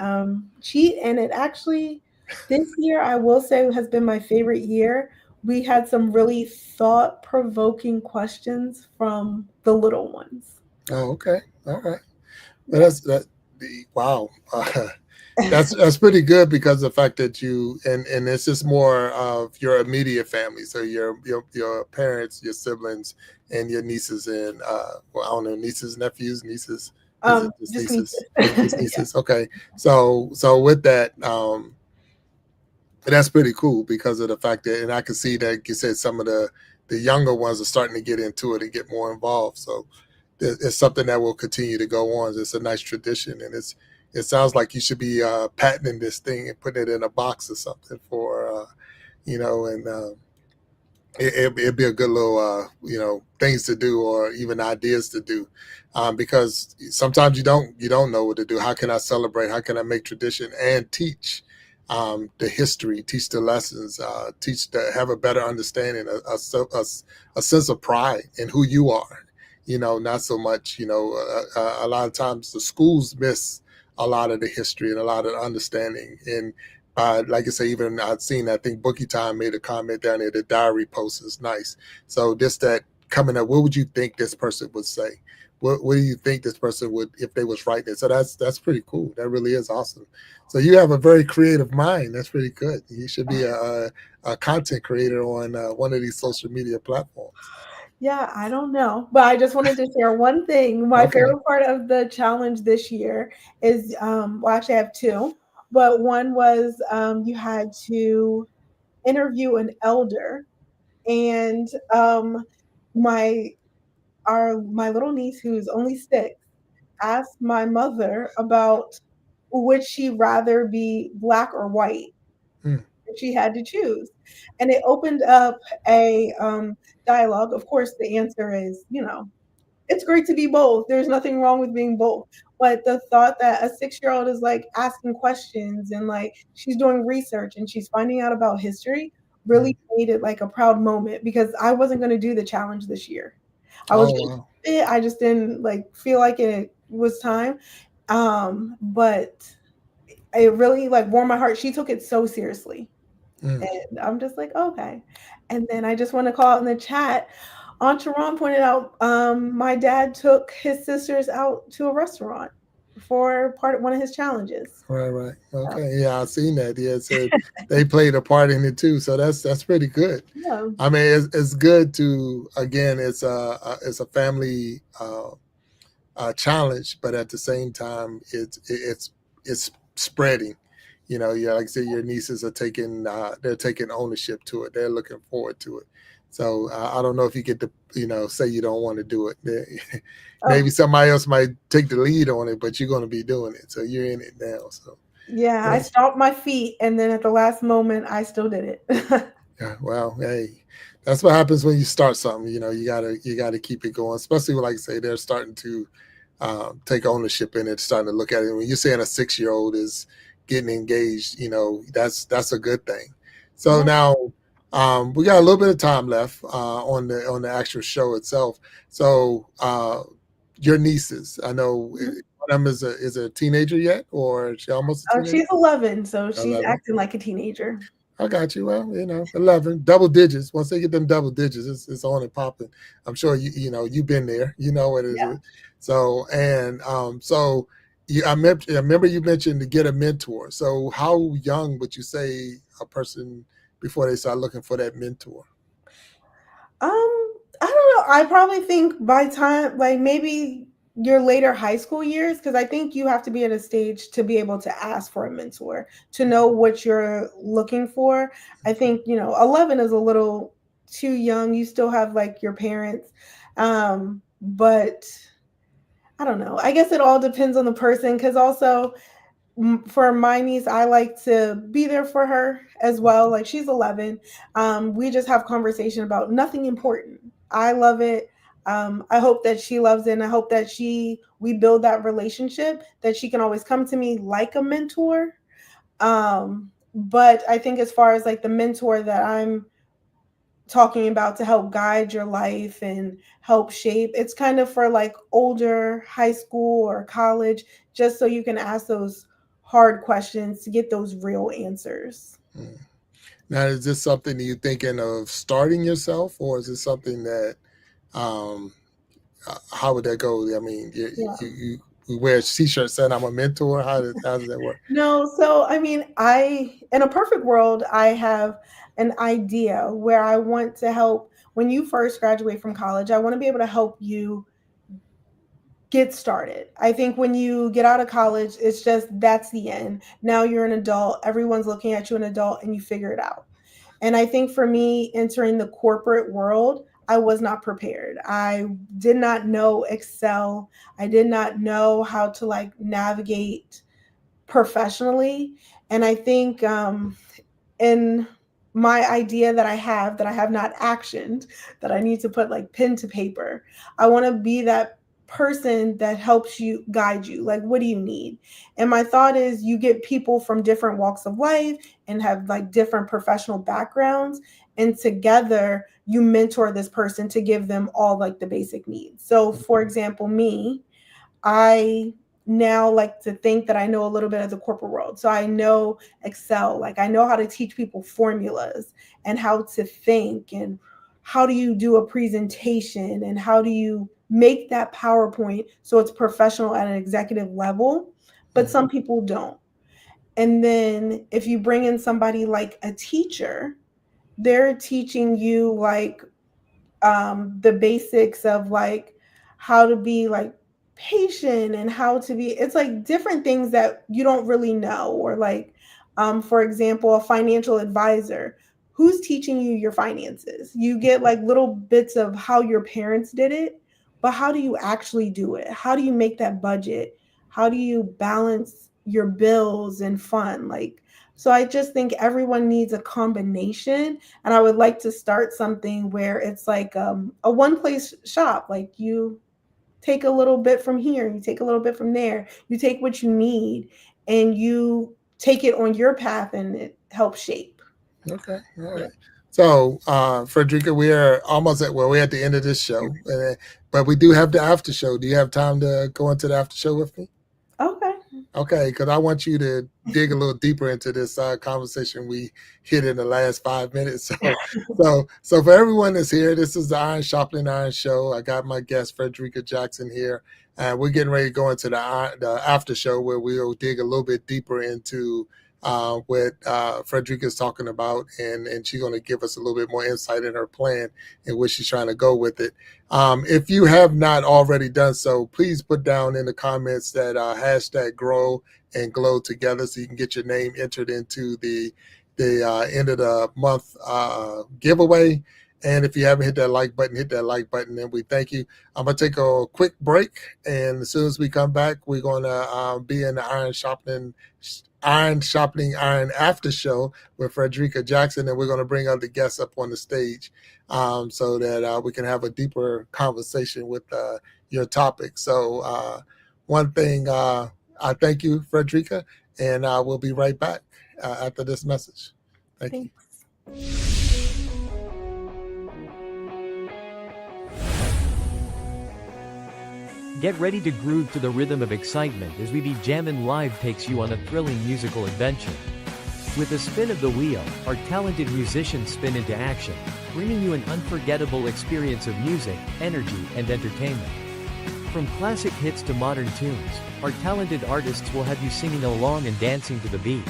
cheat. And it actually, this year, I will say, has been my favorite year. We had some really thought provoking questions from the little ones. Oh, okay. All right. But Yeah. wow. That's pretty good because the fact that and it's just more of your immediate family. So your parents, your siblings, and your nieces and well, I don't know, nieces, nephews, nieces. Is it just Just need nieces? Just to. nieces. Okay. So with that, that's pretty cool because of the fact that, and I can see that you said some of the younger ones are starting to get into it and get more involved. So it's something that will continue to go on. It's a nice tradition, and it sounds like you should be patenting this thing and putting it in a box or something for and it'd be a good little things to do or even ideas to do, because sometimes you don't know what to do. How can I celebrate? How can I make tradition and teach the history, teach the lessons, have a better understanding, a sense of pride in who you are. Not so much. A lot of times the schools miss a lot of the history and a lot of the understanding. And like I say, even I've seen, I think Bookie Time made a comment down there, the diary post is nice. So just that coming up, what would you think this person would say? What do you think this person would, if they was writing it? So that's pretty cool. That really is awesome. So you have a very creative mind. That's pretty good. You should be a content creator on one of these social media platforms. Yeah, I don't know. But I just wanted to share one thing. My Okay. favorite part of the challenge this year is well, actually I have two, but one was you had to interview an elder, and my my little niece who's only 6 asked my mother about would she rather be black or white. Hmm. She had to choose. And it opened up a dialogue. Of course, the answer is, it's great to be both. There's nothing wrong with being both. But the thought that a 6-year-old is like asking questions and like she's doing research and she's finding out about history Hmm. really made it like a proud moment because I wasn't going to do the challenge this year. I was Oh going wow. to do it. I just didn't like feel like it was time. But it really like warmed my heart. She took it so seriously. Hmm. And I'm just like, okay. And then I just want to call out in the chat. Aunt Sharon pointed out my dad took his sisters out to a restaurant for part of one of his challenges. Right, right. So, Okay. Yeah, I've seen that. Yeah, so they played a part in it too. So that's pretty good. yeah. I mean, it's good to, again, it's a family challenge, but at the same time, it's spreading. Yeah, like I said, your nieces are they're taking ownership to it. They're looking forward to it. So I don't know if you get to say you don't want to do it. Oh, Maybe somebody else might take the lead on it, but you're going to be doing it, so you're in it now. So yeah. I yeah, stomped my feet, and then at the last moment, I still did it. yeah. Well, hey, that's what happens when you start something. You gotta keep it going. Especially like I say, they're starting to take ownership in it, starting to look at it. When you're saying a 6-year-old is getting engaged, that's a good thing. So Yeah. now we got a little bit of time left on the actual show itself. So your nieces, I know Mhm. one of them is a teenager yet, or is she almost a Oh, teenager? she's 11, so she's 11. acting like a teenager. I got you. Well, 11, double digits. Once they get them double digits, it's on and popping. I'm sure you've been there. You know what it Yeah. is. So and so I remember you mentioned to get a mentor. So how young would you say a person before they start looking for that mentor? I don't know. I probably think by time, like maybe your later high school years, because I think you have to be at a stage to be able to ask for a mentor, to know what you're looking for. I think, 11 is a little too young. You still have like your parents. But I don't know. I guess it all depends on the person, because also for my niece, I like to be there for her as well. Like she's 11. We just have conversation about nothing important. I love it. I hope that she loves it, and I hope that we build that relationship that she can always come to me like a mentor. But I think as far as like the mentor that I'm talking about to help guide your life and help shape. It's kind of for like older high school or college, just so you can ask those hard questions to get those real answers. Mm. Now, is this something that you're thinking of starting yourself, or is it something that um, how would that go? I mean, Yeah. you wear a t-shirt saying I'm a mentor. How does that work? No, so I mean, in a perfect world, I have an idea where I want to help when you first graduate from college. I want to be able to help you get started. I think when you get out of college, it's just that's the end. Now you're an adult, everyone's looking at you an adult and you figure it out. And I think for me entering the corporate world, I was not prepared. I did not know Excel. I did not know how to like navigate professionally. And I think in my idea that I have not actioned, that I need to put like pen to paper. I want to be that person that helps you guide you. Like, what do you need? And my thought is you get people from different walks of life and have like different professional backgrounds. And together you mentor this person to give them all like the basic needs. So, for example, me, I now like to think that I know a little bit of the corporate world. So I know Excel, like I know how to teach people formulas and how to think and how do you do a presentation and how do you make that PowerPoint so it's professional at an executive level, but Mm. some people don't. And then if you bring in somebody like a teacher, they're teaching you like the basics of like how to be like patient and how to be it's like different things that you don't really know or like for example a financial advisor who's teaching you your finances. You get like little bits of how your parents did it, but how do you actually do it? How do you make that budget? How do you balance your bills and fun? Like, so I just think everyone needs a combination, and I would like to start something where it's like a one place shop. Like you take a little bit from here, you take a little bit from there, you take what you need, and you take it on your path, and it helps shape. Okay, all Yeah. right. So, Frederica, we are almost we're at the end of this show, but we do have the after show. Do you have time to go into the after show with me? Okay. Okay, because I want you to dig a little deeper into this conversation we hit in the last 5 minutes. So for everyone that's here, this is the Sharpening Iron Show. I got my guest Frederica Jackson here, and we're getting ready to go into the after show where we'll dig a little bit deeper into what Frederica's talking about, and she's going to give us a little bit more insight in her plan and where she's trying to go with it. If you have not already done so, please put down in the comments that hashtag grow and glow together so you can get your name entered into the end of the month giveaway. And if you haven't hit that like button, hit that like button, and we thank you. I'm going to take a quick break, and as soon as we come back, we're going to be in the Iron After Show with Frederica Jackson, and we're going to bring other guests up on the stage so that we can have a deeper conversation with your topic. So, one thing, I thank you, Frederica, and we'll be right back after this message. Thank you. Thanks. Get ready to groove to the rhythm of excitement as we be Jammin' Live takes you on a thrilling musical adventure. With a spin of the wheel, our talented musicians spin into action, bringing you an unforgettable experience of music, energy, and entertainment. From classic hits to modern tunes, our talented artists will have you singing along and dancing to the beat.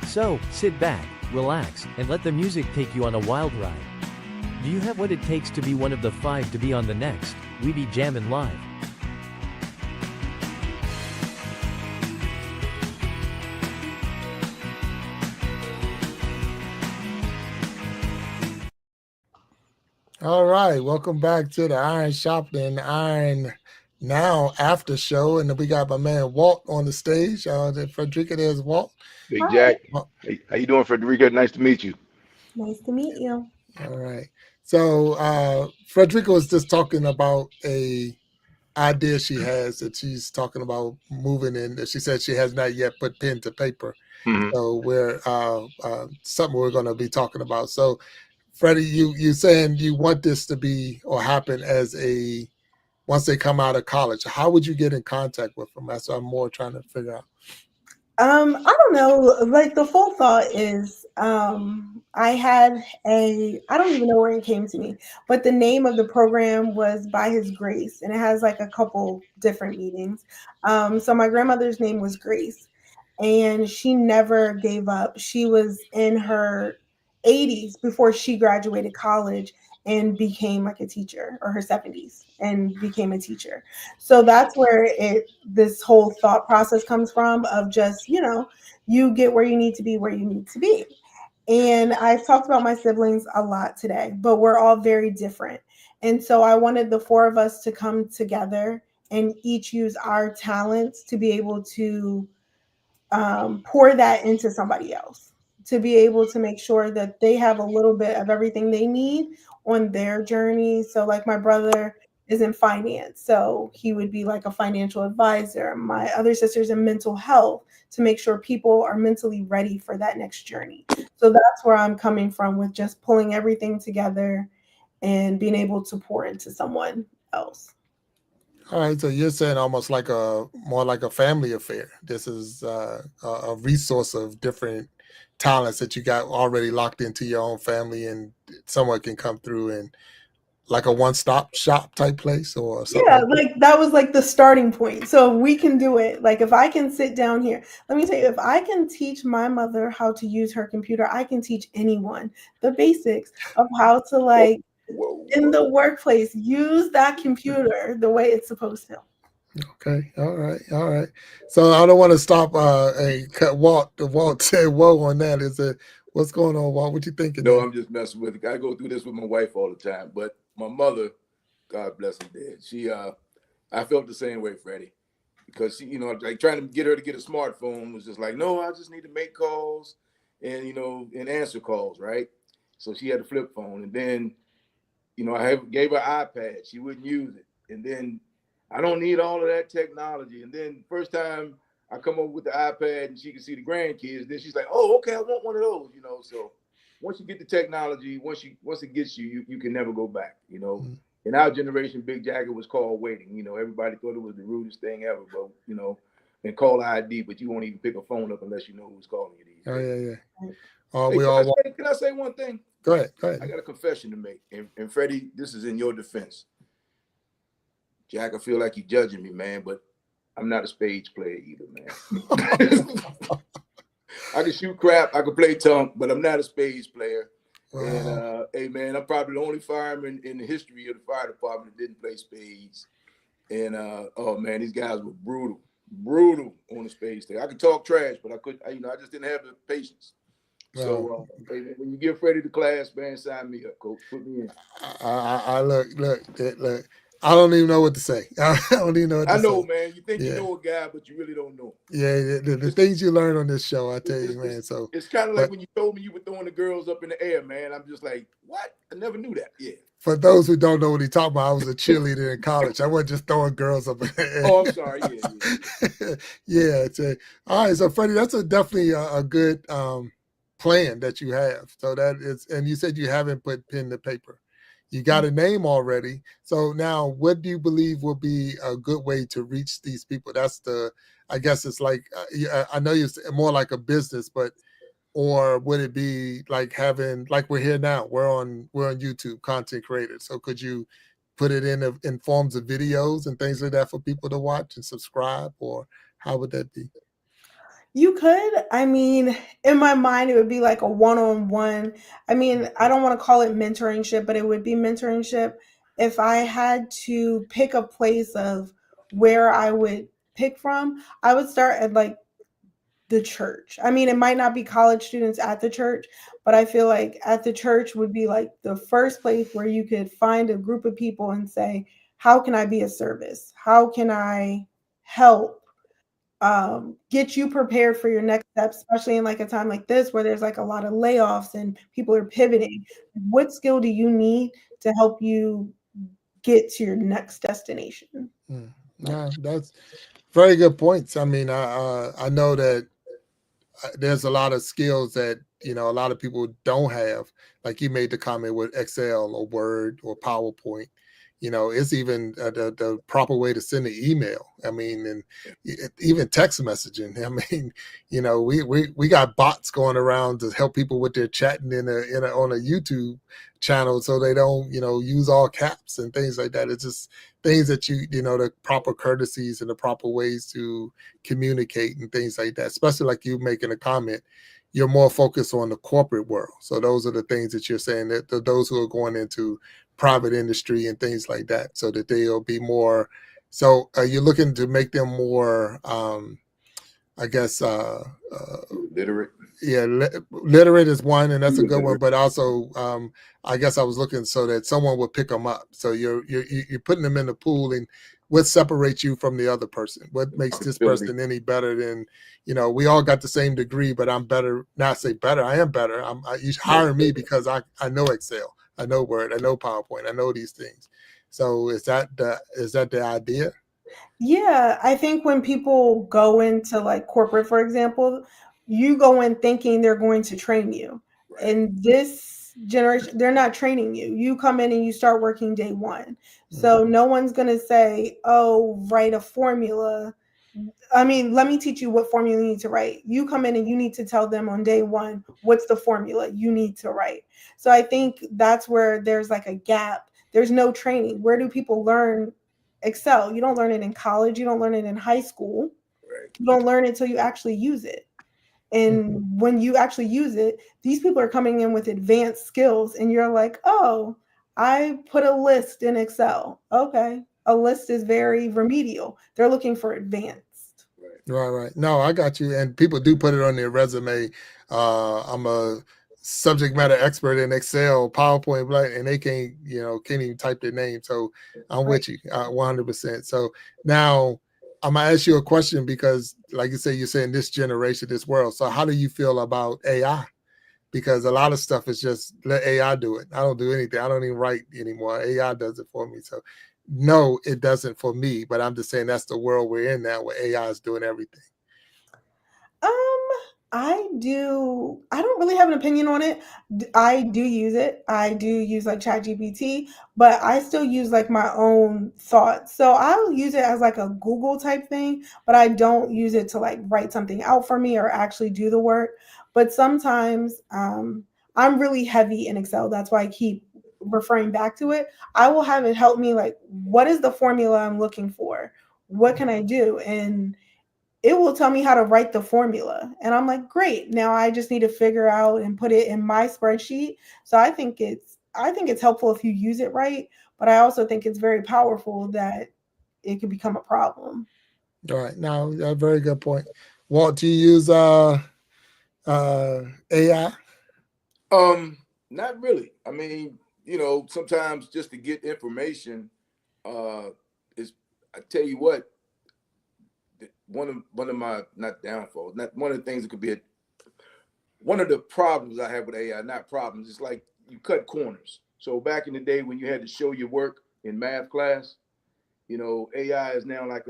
So, sit back, relax, and let the music take you on a wild ride. Do you have what it takes to be one of the 5 to be on the next We Be Jammin' Live? All right, welcome back to the Iron Sharpening Iron Now after show, and we got my man Walt on the stage. Frederica, there's Walt. Big Hi. Jack. Hey, how you doing, Frederica? Nice to meet you. Nice to meet you. All right. So Frederica was just talking about a idea she has that she's talking about moving in. She said she has not yet put pen to paper. Mhm. So we're something we're going to be talking about. So Freddie, you saying you want this to be or happen as once they come out of college. How would you get in contact with them? That's what I'm more trying to figure out. I don't know. Like the full thought is, I don't even know where it came to me, but the name of the program was By His Grace, and it has like a couple different meanings. So my grandmother's name was Grace, and she never gave up. She was in her 80s before she graduated college and became like a teacher, or her 70s and became a teacher. So that's where this whole thought process comes from, of just, you get where you need to be where you need to be. And I've talked about my siblings a lot today, but we're all very different. And so I wanted the 4 of us to come together and each use our talents to be able to pour that into somebody else, to be able to make sure that they have a little bit of everything they need on their journey. So like my brother is in finance, so he would be like a financial advisor. My other sister's in mental health, to make sure people are mentally ready for that next journey. So that's where I'm coming from, with just pulling everything together and being able to pour into someone else. All right, so you're saying almost like more like a family affair. This is a resource of different talents that you got already locked into your own family, and someone can come through and like a one-stop shop type place or something. Yeah, like that was like the starting point. So we can do it. Like if I can sit down here, let me tell you, if I can teach my mother how to use her computer, I can teach anyone the basics of how to, like, in the workplace, use that computer the way it's supposed to. Okay, all right. So I don't want to stop. Walt said, "Whoa!" on that. Is it? What's going on, Walt? What you thinking? No, there? I'm just messing with it. I go through this with my wife all the time. But my mother, God bless her, dead. I felt the same way, Freddie, because she, like trying to get her to get a smartphone was just like, no, I just need to make calls and and answer calls, right? So she had a flip phone, and then I gave her iPad. She wouldn't use it, and then I don't need all of that technology. And then first time I come over with the iPad and she can see the grandkids, then she's like, "Oh, okay, I want one of those." So once you get the technology, once it gets you, you can never go back. Mm-hmm. In our generation, Big Jagger was called waiting. Everybody thought it was the rudest thing ever, but and call ID, but you won't even pick a phone up unless you know who's calling you these days. Oh, yeah. yeah. Can I say one thing? Go ahead. I got a confession to make, and Freddie, this is in your defense. Jack, I feel like you're judging me, man, but I'm not a spades player either, man. I can shoot crap, I can play tonk, but I'm not a spades player. Wow. And hey, man, I'm probably the only fireman in the history of the fire department that didn't play spades. And oh man, these guys were brutal on the spades thing. I could talk trash, but I just didn't have the patience. Wow. So hey, man, when you give Freddie the class, man, sign me up, coach. Put me in. I look. I don't even know what to say. I don't even know what to say. I know, man. You think you know a guy, but you really don't know. Yeah, the things you learn on this show, I tell you, man. So it's kind of like when you told me you were throwing the girls up in the air, man. I'm just like, what? I never knew that. Yeah. For those who don't know what he's talking about, I was a cheerleader in college. I wasn't just throwing girls up in the air. Oh, I'm sorry. Yeah. Yeah. All right. So Freddie, that's definitely a good plan that you have. So that is, and you said you haven't put pen to paper. You got a name already. So now, what do you believe will be a good way to reach these people? That's the, I guess it's like, I know it's more like a business, but or would it be like having, like we're here now, we're on YouTube, content creators. So could you put it in forms of videos and things like that for people to watch and subscribe, or how would that be? You could. I mean, in my mind, it would be like a one-on-one. I mean, I don't want to call it mentoringship, but it would be mentoringship if I had to pick a place of where I would pick from. I would start at like the church. I mean, it might not be college students at the church, but I feel like at the church would be like the first place where you could find a group of people and say, how can I be of service? How can I help get you prepared for your next step, especially in like a time like this where there's like a lot of layoffs and people are pivoting? What skill do you need to help you get to your next destination? Yeah, that's very good points. I mean, I know that there's a lot of skills that a lot of people don't have. Like you made the comment with Excel or Word or PowerPoint. It's even the proper way to send an email. I mean, and even text messaging. I mean, we got bots going around to help people with their chatting on a YouTube channel, so they don't use all caps and things like that. It's just things that the proper courtesies and the proper ways to communicate and things like that. Especially like you making a comment, you're more focused on the corporate world. So those are the things that you're saying, that those who are going into private industry and things like that, so that they'll be more. So you're looking to make them more, I guess, literate. Yeah, literate is one, and that's a good one. Literate. But also, I guess I was looking so that someone would pick them up. So you're putting them in the pool, and what separates you from the other person? What makes this person any better than We all got the same degree, but I'm better. Not say better. I am better. You hire me because I know Excel, I know Word, I know PowerPoint, I know these things. So is that the idea? Yeah, I think when people go into like corporate, for example, you go in thinking they're going to train you. Right. In this generation, they're not training you. You come in and you start working day one. So no one's going to say, oh, write a formula. I mean, let me teach you what formula you need to write. You come in and you need to tell them on day one, what's the formula you need to write. So I think that's where there's like a gap. There's no training. Where do people learn Excel? You don't learn it in college. You don't learn it in high school. Right. You don't learn it until you actually use it. And when you actually use it, these people are coming in with advanced skills, and you're like, oh, I put a list in Excel. Okay. A list is very remedial. They're looking for advanced. Right. No, I got you. And people do put it on their resume. I'm a subject matter expert in Excel, PowerPoint, and they can't even type their name. So I'm with you 100%. So now I'm gonna ask you a question, because, like you say, you're saying this generation, this world. So how do you feel about AI? Because a lot of stuff is just let AI do it. I don't do anything. I don't even write anymore. AI does it for me. So no, it doesn't for me, but I'm just saying that's the world we're in now, where AI is doing everything. Um, I don't really have an opinion on it. I do use it. I do use like ChatGPT, but I still use like my own thoughts. So I'll use it as like a Google type thing, but I don't use it to like write something out for me or actually do the work. But sometimes I'm really heavy in Excel. That's why I keep referring back to it. I will have it help me like, what is the formula I'm looking for? What can I do? And it will tell me how to write the formula. And I'm like, great. Now I just need to figure out and put it in my spreadsheet. So I think it's helpful if you use it right, but I also think it's very powerful that it can become a problem. All right. Now, a very good point. Walt, do you use AI? Not really. I mean, sometimes just to get information, is I tell you what, one of my, not downfalls, not one of the things that could be one of the problems I have with AI, not problems, it's like you cut corners. So back in the day when you had to show your work in math class, AI is now like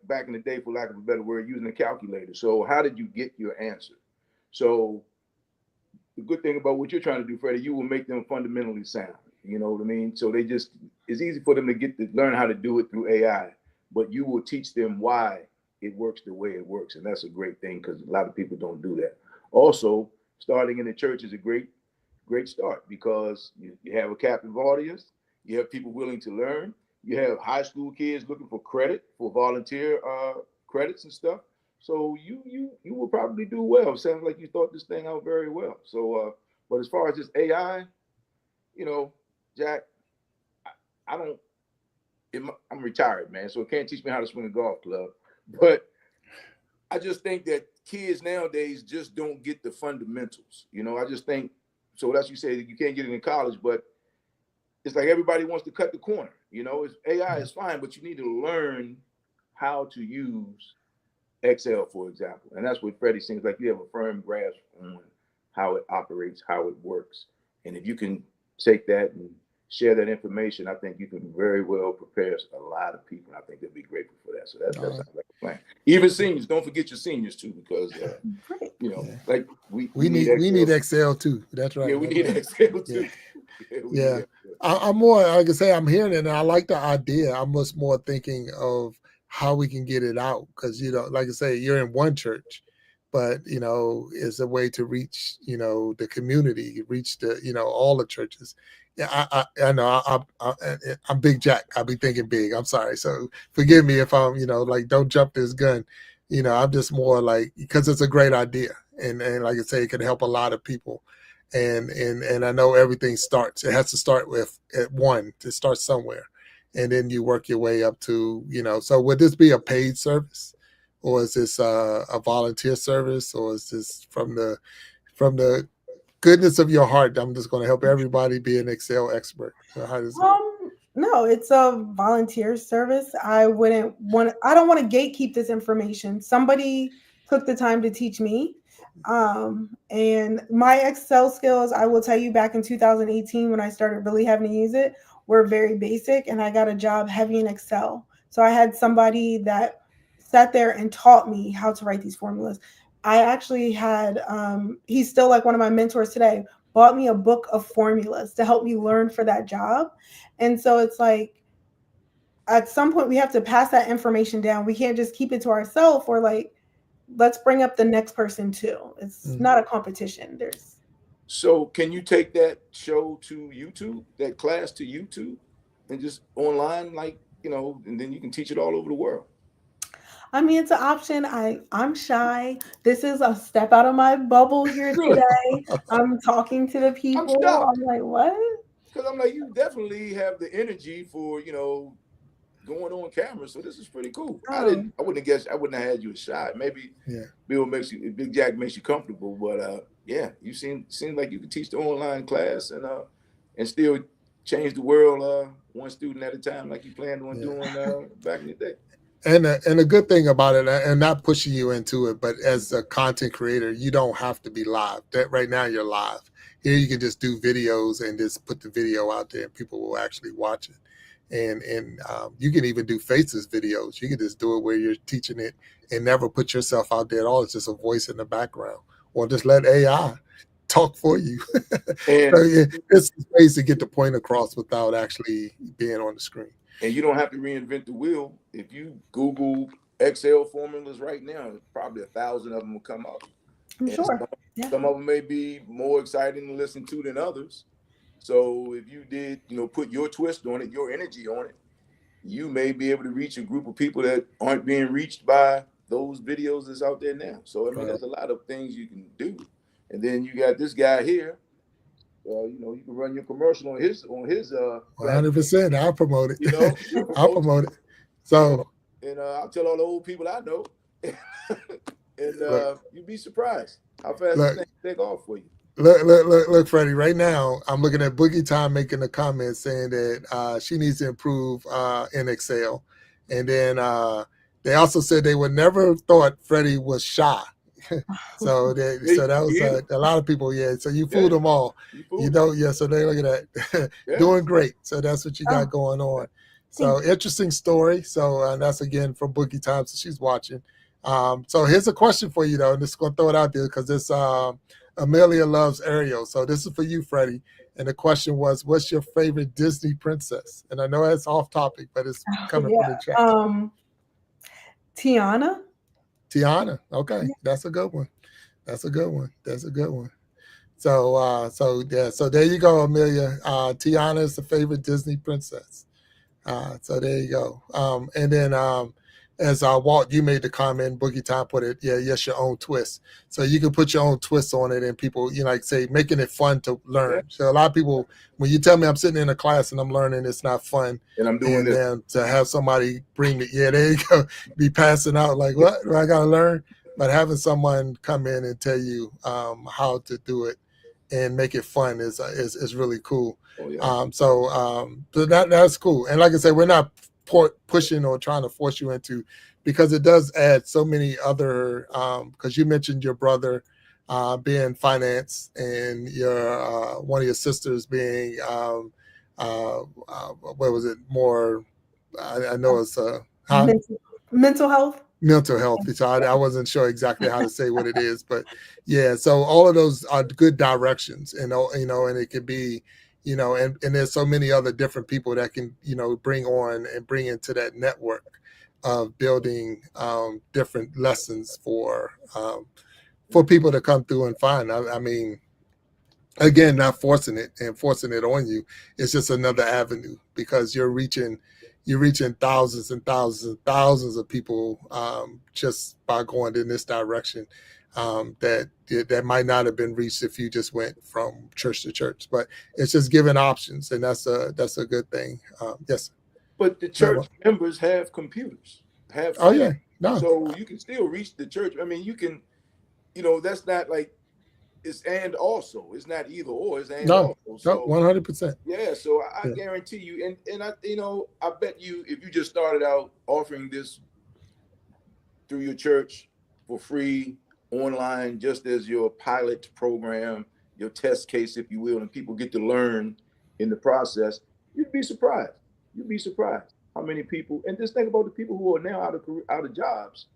back in the day, for lack of a better word, using a calculator. So how did you get your answer? So the good thing about what you're trying to do, Freddie, you will make them fundamentally sound. You know what I mean? So it's easy for them to learn how to do it through AI, but you will teach them why it works the way it works. And that's a great thing because a lot of people don't do that. Also, starting in the church is a great start because you have a captive audience, you have people willing to learn, you have high school kids looking for credit for volunteer credits and stuff. So you will probably do well. It sounds like you thought this thing out very well. So, but as far as this AI, you know, Jack, I don't. I'm retired, man, so it can't teach me how to swing a golf club. But I just think that kids nowadays just don't get the fundamentals. You know, I just think so. That's you say that you can't get it in college, but it's like everybody wants to cut the corner. You know, AI is fine, but you need to learn how to use Excel, for example. And that's what Freddie seems like you have a firm grasp on how it operates, how it works. And if you can take that and share that information, I think you can very well prepare a lot of people. And I think they'll be grateful for that. So that sounds like a plan. Even seniors, don't forget your seniors too, because you know, like we need Excel too. That's right. Yeah, we need Excel too. Yeah. I'm more, like I say, I'm hearing it and I like the idea. I'm much more thinking of how we can get it out. Because, you know, like I say, you're in one church, but, you know, it's a way to reach, you know, the community, reach the, you know, all the churches. Yeah, I know I'm Big Jack. I'll be thinking big. I'm sorry. So forgive me if I'm, you know, like, don't jump this gun. You know, I'm just more like, because it's a great idea. And like I say, it can help a lot of people. And I know everything starts. It has to start with at one. To start somewhere, and then you work your way up to, you know. So would this be a paid service, or is this a volunteer service, or is this from the goodness of your heart? I'm just going to help everybody be an Excel expert. So how does no, it's a volunteer service. I don't want to gatekeep this information. Somebody took the time to teach me. And my Excel skills, I will tell you, back in 2018, when I started really having to use it, were very basic, and I got a job heavy in Excel. So I had somebody that sat there and taught me how to write these formulas. I actually had, he's still like one of my mentors today, bought me a book of formulas to help me learn for that job. And so it's like, at some point we have to pass that information down. We can't just keep it to ourselves, or like, let's bring up the next person too. It's not a competition. So can you take that show to YouTube, that class to YouTube, and just online, like, you know, and then you can teach it all over the world? I mean, it's an option. I'm shy. This is a step out of my bubble here today. I'm talking to the people. I'm like, what? Because I'm like, you definitely have the energy for, you know, going on camera. So this is pretty cool. I wouldn't have guessed. I wouldn't have had you a shot. Maybe Big Jack makes you comfortable, but yeah, you seem like you could teach the online class and still change the world one student at a time, like you planned on doing back in the day. And the good thing about it, and not pushing you into it, but as a content creator, you don't have to be live. That right now you're live. Here you can just do videos and just put the video out there, and people will actually watch it. And you can even do faces videos. You can just do it where you're teaching it and never put yourself out there at all. It's just a voice in the background, or just let AI talk for you. And so it's ways to get the point across without actually being on the screen. And you don't have to reinvent the wheel. If you Google Excel formulas right now, probably 1,000 of them will come up. I'm sure. Some of them may be more exciting to listen to than others. So if you did, you know, put your twist on it, your energy on it, you may be able to reach a group of people that aren't being reached by those videos that's out there now. So, I mean, there's a lot of things you can do. And then you got this guy here. You know, you can run your commercial on his 100%. I'll promote it. You know, I'll promote it. So, and I'll tell all the old people I know, and you'd be surprised how fast things take off for you. Look, Freddie. Right now, I'm looking at Boogie Time making a comment saying that she needs to improve in Excel, and then they also said they would never thought Freddie was shy. So that was a lot of people. Yeah. So you fooled them all. You know. Yeah. So they look at that, doing great. So that's what you got going on. So interesting story. So that's again from Boogie Time. So she's watching. So here's a question for you though, and just gonna throw it out there because this Amelia loves Ariel. So this is for you, Freddie. And the question was, what's your favorite Disney princess? And I know that's off topic, but it's coming from the Yeah. chat. Tiana. Tiana. Okay. That's a good one. That's a good one. That's a good one. So there you go, Amelia. Tiana is the favorite Disney princess. So there you go. And then as Walt, you made the comment, Boogie Time put it, yeah, yes, your own twist. So you can put your own twist on it, and people, like say, making it fun to learn. So a lot of people, when you tell me I'm sitting in a class and I'm learning, it's not fun. And I'm doing this. Then to have somebody bring me, yeah, there you go, be passing out like, what do I got to learn? But having someone come in and tell you how to do it and make it fun is really cool. Oh, yeah. So that's cool. And like I said, we're not pushing or trying to force you into, because it does add so many other, because you mentioned your brother being finance and your one of your sisters being what was it, more I know it's mental health. Mental health. So I wasn't sure exactly how to say what it is, but yeah. So all of those are good directions, and and it could be, and there's so many other different people that can, bring on and bring into that network of building different lessons for people to come through and find. I mean, again, not forcing it and forcing it on you. It's just another avenue, because you're reaching thousands and thousands and thousands of people just by going in this direction that might not have been reached if you just went from church to church. But it's just giving options, and that's a good thing. Yes. But the church members have computers, have phones. Oh yeah, no. So you can still reach the church. I mean, you can, that's not like it's and also. It's not either or. It's and also. So 100%. Yeah. So I guarantee you, and I, I bet you, if you just started out offering this through your church for free online, just as your pilot program, your test case, if you will, and people get to learn in the process, you'd be surprised. You'd be surprised how many people. And just think about the people who are now out of jobs.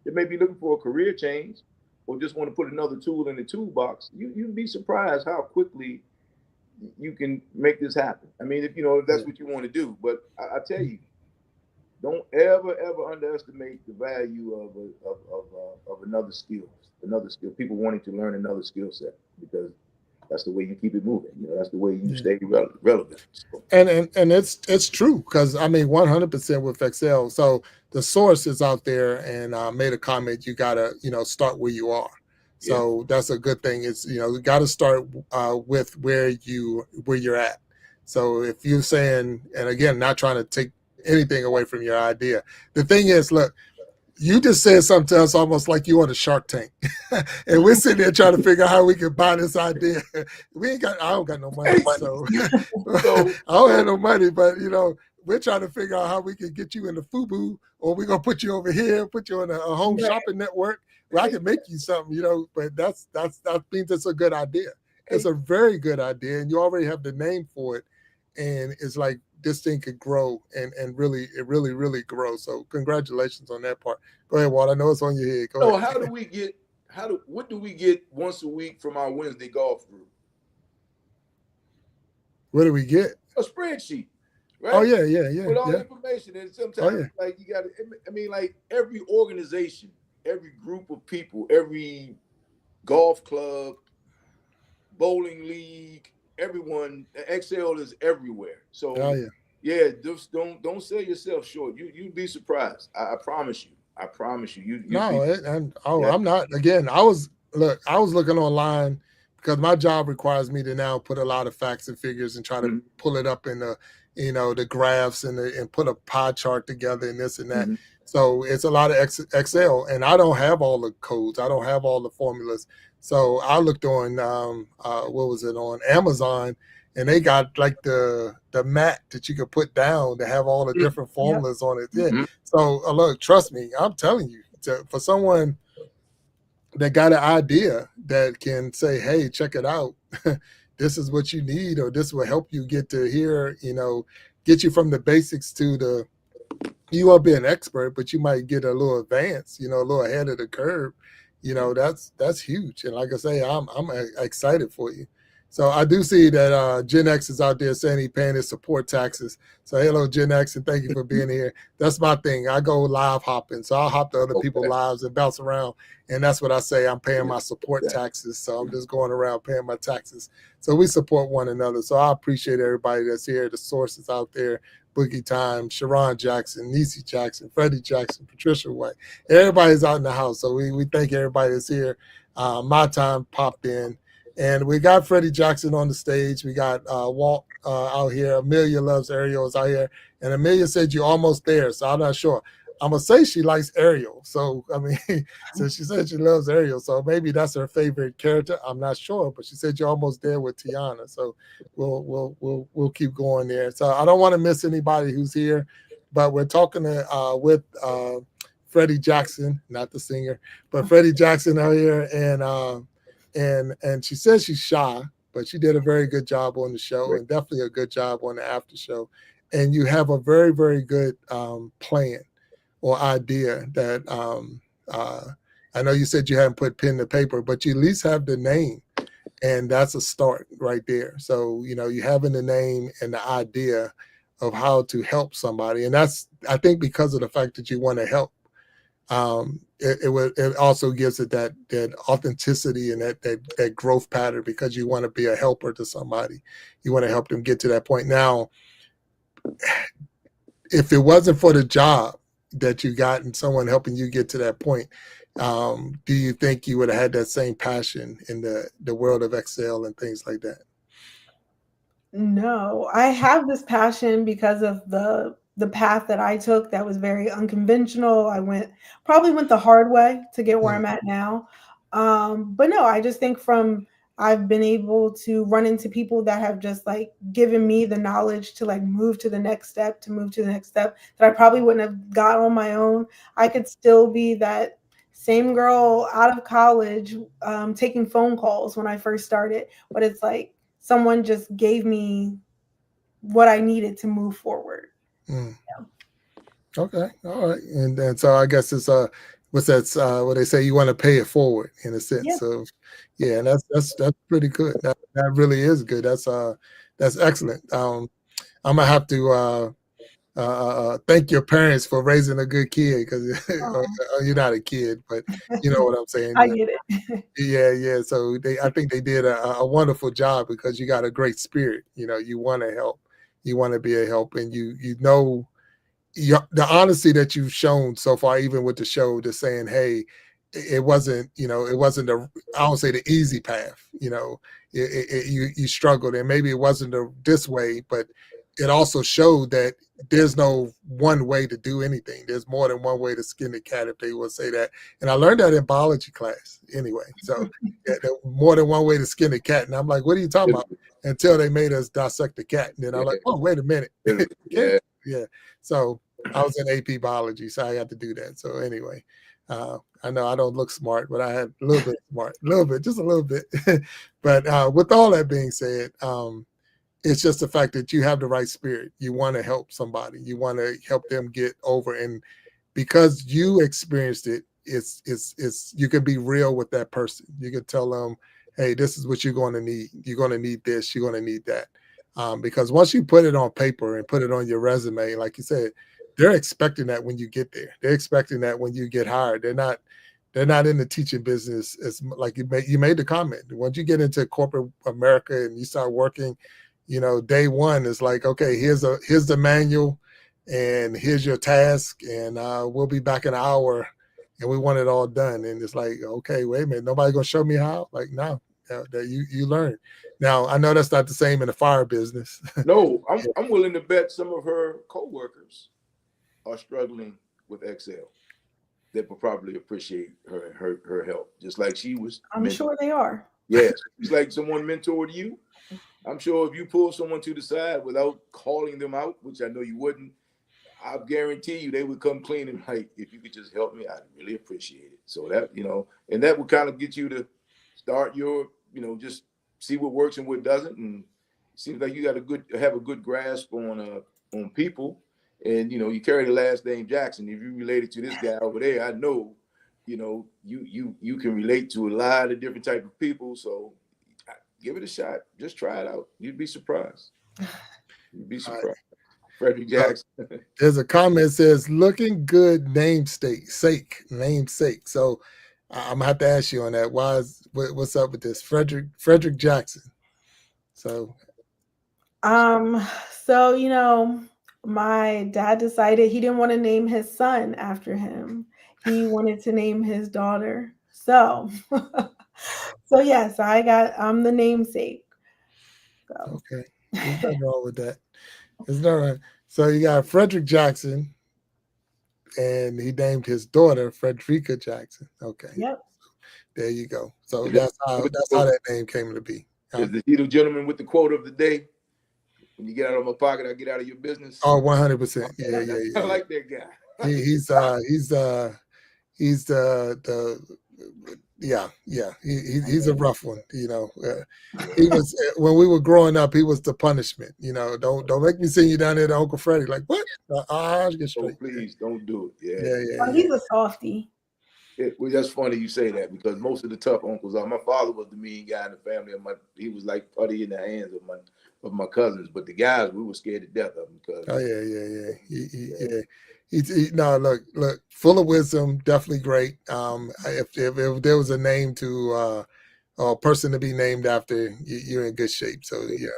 They may be looking for a career change, or just want to put another tool in the toolbox. You'd be surprised how quickly you can make this happen. I mean, if that's what you want to do. But I tell you, don't ever underestimate the value of another skill. People wanting to learn another skill set, because that's the way you keep it moving. That's the way you stay relevant. So. And it's true, because I mean 100% with Excel. So the source is out there, and made a comment. You gotta start where you are. So that's a good thing. It's you got to start with where you're at. So if you're saying, and again, not trying to take anything away from your idea, the thing is, look, you just said something to us almost like you on a Shark Tank, and we're sitting there trying to figure out how we can buy this idea. I don't got no money, so I don't have no money, but we're trying to figure out how we can get you in the FUBU, or we're gonna put you over here, put you on a home shopping network where I can make you something, But that means it's a good idea. It's a very good idea, and you already have the name for it, and it's like this thing could grow and really grow. So congratulations on that part. Go ahead, Walt. I know it's on your head. Go ahead. What do we get once a week from our Wednesday golf group? What do we get? A spreadsheet, right? Oh yeah. With all the information, and sometimes like you got to. I mean, like every organization, every group of people, every golf club, bowling league, everyone, Excel is everywhere. So just don't sell yourself short. You'd be surprised. I promise you. I promise you. I'm not. Again, I was looking online, because my job requires me to now put a lot of facts and figures and try to pull it up in the the graphs and put a pie chart together and this and that. So it's a lot of Excel, and I don't have all the codes. I don't have all the formulas. So I looked on on Amazon, and they got like the mat that you could put down to have all the different formulas on it. Yeah. So look, trust me, I'm telling you, for someone that got an idea that can say, hey, check it out. This is what you need, or this will help you get to here, get you from the basics to you won't be an expert, but you might get a little advanced, a little ahead of the curve, that's huge. And like I say, I'm excited for you. So I do see that Gen X is out there saying he paying his support taxes. So hello, Gen X, and thank you for being here. That's my thing. I go live hopping, so I'll hop to other people's Okay. lives and bounce around, and that's what I say. I'm paying my support Yeah. taxes, so I'm just going around paying my taxes. So we support one another. So I appreciate everybody that's here, the sources out there. Boogie Time, Sharon Jackson, Niecy Jackson, Freddie Jackson, Patricia White. Everybody's out in the house. So we thank everybody that's here. My time popped in. And we got Freddie Jackson on the stage. We got Walt out here. Amelia loves Ariel's out here. And Amelia said you're almost there. So I'm not sure. I'm going to say she likes Ariel. So, I mean, so she said she loves Ariel. So maybe that's her favorite character. I'm not sure. But she said you're almost there with Tiana. So we'll keep going there. So I don't want to miss anybody who's here. But we're talking with Freddie Jackson, not the singer, but Freddie Jackson out here. And she says she's shy, but she did a very good job on the show and definitely a good job on the after show. And you have a very, very good plan or idea that I know you said you haven't put pen to paper, but you at least have the name. And that's a start right there. So, you having the name and the idea of how to help somebody. And that's, I think, because of the fact that you want to help. It also gives it that authenticity and that growth pattern because you want to be a helper to somebody. You want to help them get to that point. Now, if it wasn't for the job that you got and someone helping you get to that point, do you think you would have had that same passion in the world of Excel and things like that? No, I have this passion because of the path that I took that was very unconventional. Probably went the hard way to get where I'm at now. But no, I just think I've been able to run into people that have just like given me the knowledge to like move to the next step, that I probably wouldn't have got on my own. I could still be that same girl out of college, taking phone calls when I first started, but it's like someone just gave me what I needed to move forward. Mm. Yeah. Okay, all right, and so I guess it's what's that? What they say, you want to pay it forward in a sense. Yeah. So, yeah, and that's pretty good. That really is good. That's excellent. I'm gonna have to thank your parents for raising a good kid because you're not a kid, but you know what I'm saying. I get it. Yeah. So I think they did a wonderful job because you got a great spirit. You want to help, you want to be a help, and the honesty that you've shown so far, even with the show, just saying, hey, it wasn't, it wasn't I don't say the easy path, you struggled, and maybe it wasn't this way, but it also showed that there's no one way to do anything. There's more than one way to skin the cat, if they would say that. And I learned that in biology class anyway. So yeah, more than one way to skin the cat. And I'm like, what are you talking about? Until they made us dissect the cat. And then I'm like, oh, wait a minute. Yeah. Yeah. So I was in AP biology, so I got to do that. So anyway, I know I don't look smart, but I had a little bit smart, a little bit, just a little bit. But with all that being said, it's just the fact that you have the right spirit. You want to help somebody. You want to help them get over, and because you experienced it, it's you can be real with that person. You can tell them, hey, this is what you're going to need. You're going to need this. You're going to need that. Because once you put it on paper and put it on your resume, like you said, they're expecting that when you get there. They're expecting that when you get hired. They're not in the teaching business as like you made the comment. Once you get into corporate America and you start working, day one is like, okay, here's the manual and here's your task, and we'll be back in an hour and we want it all done. And it's like, okay, wait a minute, nobody gonna show me how? Like, no, that you learn. Now I know that's not the same in the fire business. No, I'm willing to bet some of her coworkers are struggling with Excel that will probably appreciate her help, just like she was. I'm sure they are. Yes, it's like someone mentored you. I'm sure if you pull someone to the side without calling them out, which I know you wouldn't, I guarantee you they would come clean and like, if you could just help me, I'd really appreciate it. So that, and that would kind of get you to start your, just see what works and what doesn't. And it seems like you have a good grasp on people. And, you carry the last name Jackson. If you related to this guy over there, I know you can relate to a lot of different type of people. So give it a shot. Just try it out. You'd be surprised. You'd be All right. surprised. Frederick So Jackson. there's a comment that says looking good namesake. So I'm gonna have to ask you on that. What's up with this? Frederick Jackson. So Um, so my dad decided he didn't want to name his son after him. He wanted to name his daughter. So so yes, I'm the namesake. So okay. There's nothing wrong with that. There's no wrong. So you got Frederick Jackson and he named his daughter Frederica Jackson. Okay. yep. There you go. So Is that with the that's how quote? that name came to be. Huh? Is he the gentleman with the quote of the day? When you get out of my pocket, I get out of your business. Oh, 100%. Okay, Yeah, yeah, I yeah, yeah. like that guy. He's the yeah, yeah. He's a rough one. He was when we were growing up. He was the punishment. Don't make me send you down there to Uncle Freddie. Like what? I'll get Oh, straight. please don't do it. Yeah. Yeah, yeah, Oh, yeah. he's a softie. Well, that's funny you say that because most of the tough uncles are. My father was the mean guy in the family. He was like putty in the hands of my cousins, but the guys we were scared to death of him because Oh yeah, yeah, yeah. yeah, Yeah. No, look, full of wisdom, definitely great. If there was a name to or a person to be named after, you're in good shape. So yeah,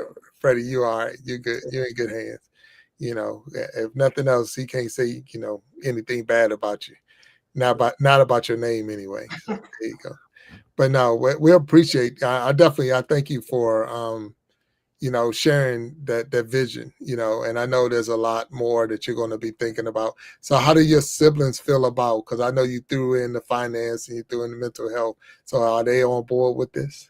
Freddie, you all right. You're good. You're in good hands. If nothing else, he can't say anything bad about you. Not about your name anyway. So there you go. But no, we appreciate. I thank you for sharing that vision. And I know there's a lot more that you're going to be thinking about. So how do your siblings feel about? Because I know you threw in the finance and you threw in the mental health. So are they on board with this?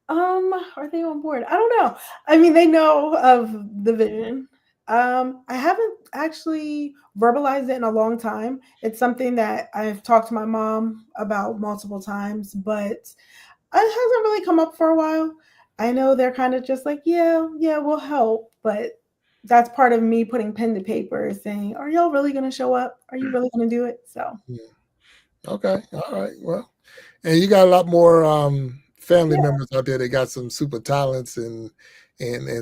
Are they on board? I don't know. I mean, they know of the vision. I haven't actually verbalized it in a long time. It's something that I've talked to my mom about multiple times, but it hasn't really come up for a while. I know they're kind of just like, yeah, yeah, we'll help, but that's part of me putting pen to paper saying, are y'all really going to show up? Are you really going to do it? So, Yeah. Okay. All right. Well, and you got a lot more family yeah. members out there that got some super talents and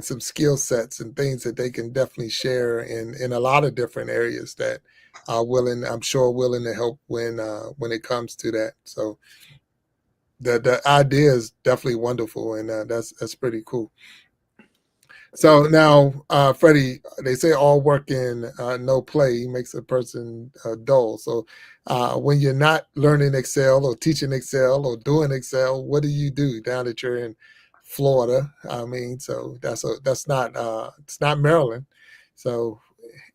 some skill sets and things that they can definitely share in a lot of different areas that are willing, I'm sure, willing to help when it comes to that. So the idea is definitely wonderful, and that's pretty cool. So now, Freddie, they say all work and no play makes a person dull. So when you're not learning Excel or teaching Excel or doing Excel, what do you do now that you're in Florida? I mean, so that's not it's not Maryland. So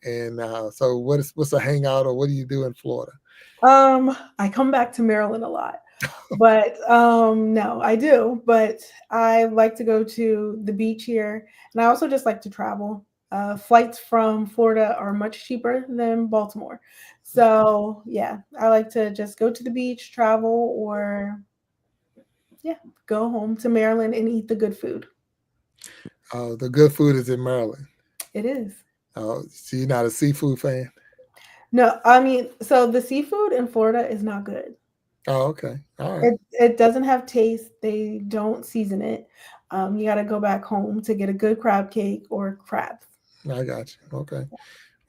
so what's a hangout or what do you do in Florida? I come back to Maryland a lot. But no, I do. But I like to go to the beach here, and I also just like to travel. Flights from Florida are much cheaper than Baltimore, so yeah, I like to just go to the beach, travel, or yeah, go home to Maryland and eat the good food. The good food is in Maryland. It is. So you're not a seafood fan? No, I mean, so the seafood in Florida is not good. Oh, okay. All right. It doesn't have taste. They don't season it. You got to go back home to get a good crab cake or crabs. I got you. Okay.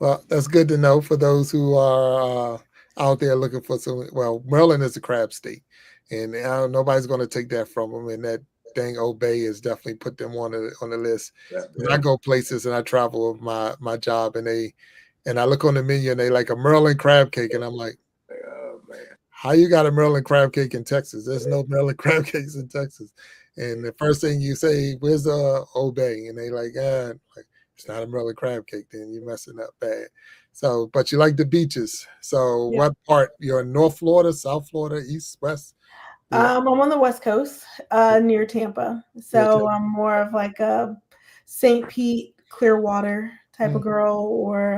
Well, that's good to know for those who are out there looking for some. Well, Maryland is a crab state, and nobody's going to take that from them. And that dang Old Bay has definitely put them on the list. Because I yeah. go places and I travel with my job, and I look on the menu and they like a Maryland crab cake, and I'm like, Oh man. how you got a Maryland crab cake in Texas? There's no Maryland crab cakes in Texas. And the first thing you say, where's the Old Bay? And they like, like it's not a Maryland crab cake. Then you're messing up bad. So, but you like the beaches. So, Yeah. what part? You're in North Florida, South Florida, East, West? Yeah, I'm on the West Coast, near Tampa. yeah. So I'm more of like a St. Pete, Clearwater type of Mm. girl, or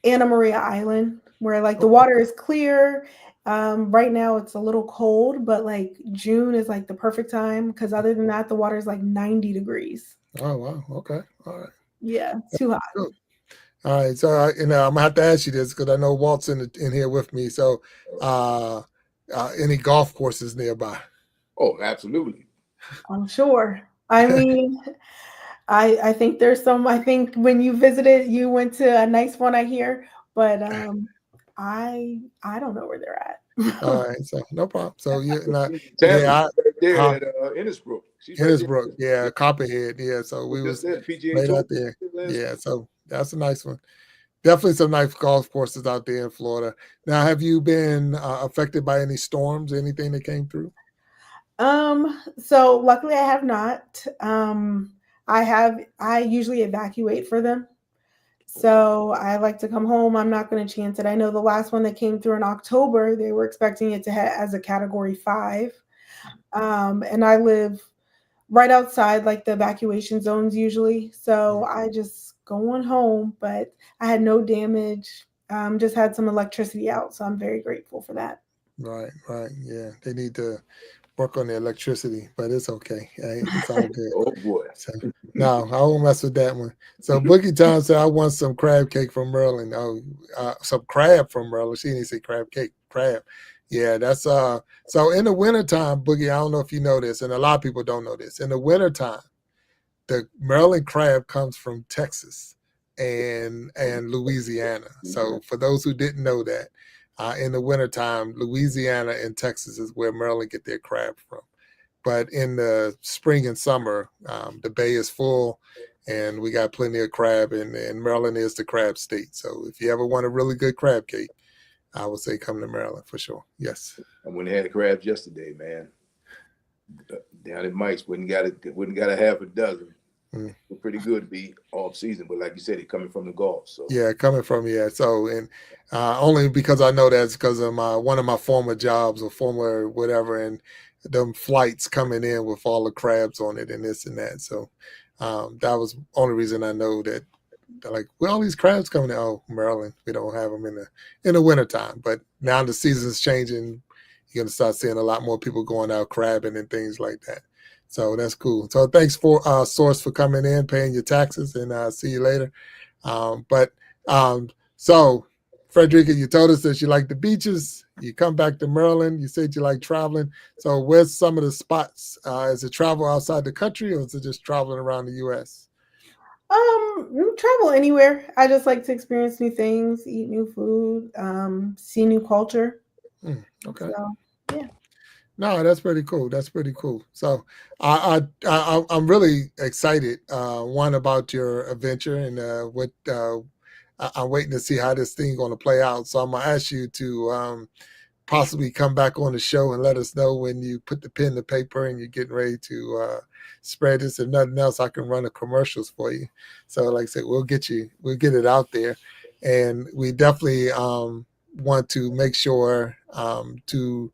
Anna Maria Island, where like the water is clear. Right now it's a little cold, but like June is like the perfect time because other than that, the water is like 90 degrees. Oh wow. Okay. All right. Yeah, it's too hot. Cool. All right. So, I'm gonna have to ask you this because I know Walt's in here with me. So, uh, any golf courses nearby? Oh, absolutely. I'm sure. I mean, I think there's some. I think when you visited, you went to a nice one. I hear, but I don't know where they're All at. right. So, no problem. So, Tammy, yeah, she's right there huh? at Innisbrook. She's right there. Innisbrook, yeah, Copperhead, yeah. So we Just was there, the PGA right Tour. out there. Last Yeah. So that's a nice one. Definitely some nice golf courses out there in Florida. Now, have you been affected by any storms, anything that came through? So luckily I have not. I usually evacuate for them. So I like to come home. I'm not going to chance it. I know the last one that came through in October, they were expecting it to hit as a category 5. And I live right outside like the evacuation zones usually. So I just go on home, but I had no damage. Just had some electricity out. So I'm very grateful for that. Right, right. Yeah. They need to work on the electricity, but it's okay. It's all good. Oh boy. So no, I won't mess with that one. So Boogie Town said I want some crab cake from Maryland. Oh, some crab from Maryland. She didn't say crab cake. Crab. Yeah, that's so in the wintertime, Boogie, I don't know if you know this, and a lot of people don't know this. In the wintertime, the Maryland crab comes from Texas and Louisiana. So for those who didn't know that, in the wintertime, Louisiana and Texas is where Maryland get their crab from. But in the spring and summer, the bay is full, and we got plenty of crab, and Maryland is the crab state. So if you ever want a really good crab cake, I would say come to Maryland for sure. Yes. I went and had crabs yesterday, man. Down in Mike's, wouldn't got a half a dozen. Mm. Pretty good to be off season, but like you said, it coming from the Gulf. So yeah, coming from So and only because I know that's because of one of my former jobs or former whatever, and them flights coming in with all the crabs on it and this and that. So that was the only reason I know that. Like, where all these crabs coming in? Oh, Maryland, we don't have them in the wintertime. But now the season's changing. You're gonna start seeing a lot more people going out crabbing and things like that. So that's cool. So thanks for Source for coming in, paying your taxes, and see you later. So Frederica, you told us that you like the beaches. You come back to Maryland. You said you like traveling. So where's some of the spots? Is it travel outside the country, or is it just traveling around the U.S.? Travel anywhere. I just like to experience new things, eat new food, see new culture. Okay. So, yeah. No, that's pretty cool. That's pretty cool. So, I'm really excited. One about your adventure and what I'm waiting to see how this thing going to play out. So I'm gonna ask you to possibly come back on the show and let us know when you put the pen to paper and you're getting ready to spread this. If nothing else, I can run the commercials for you. So, like I said, we'll get it out there, and we definitely want to make sure to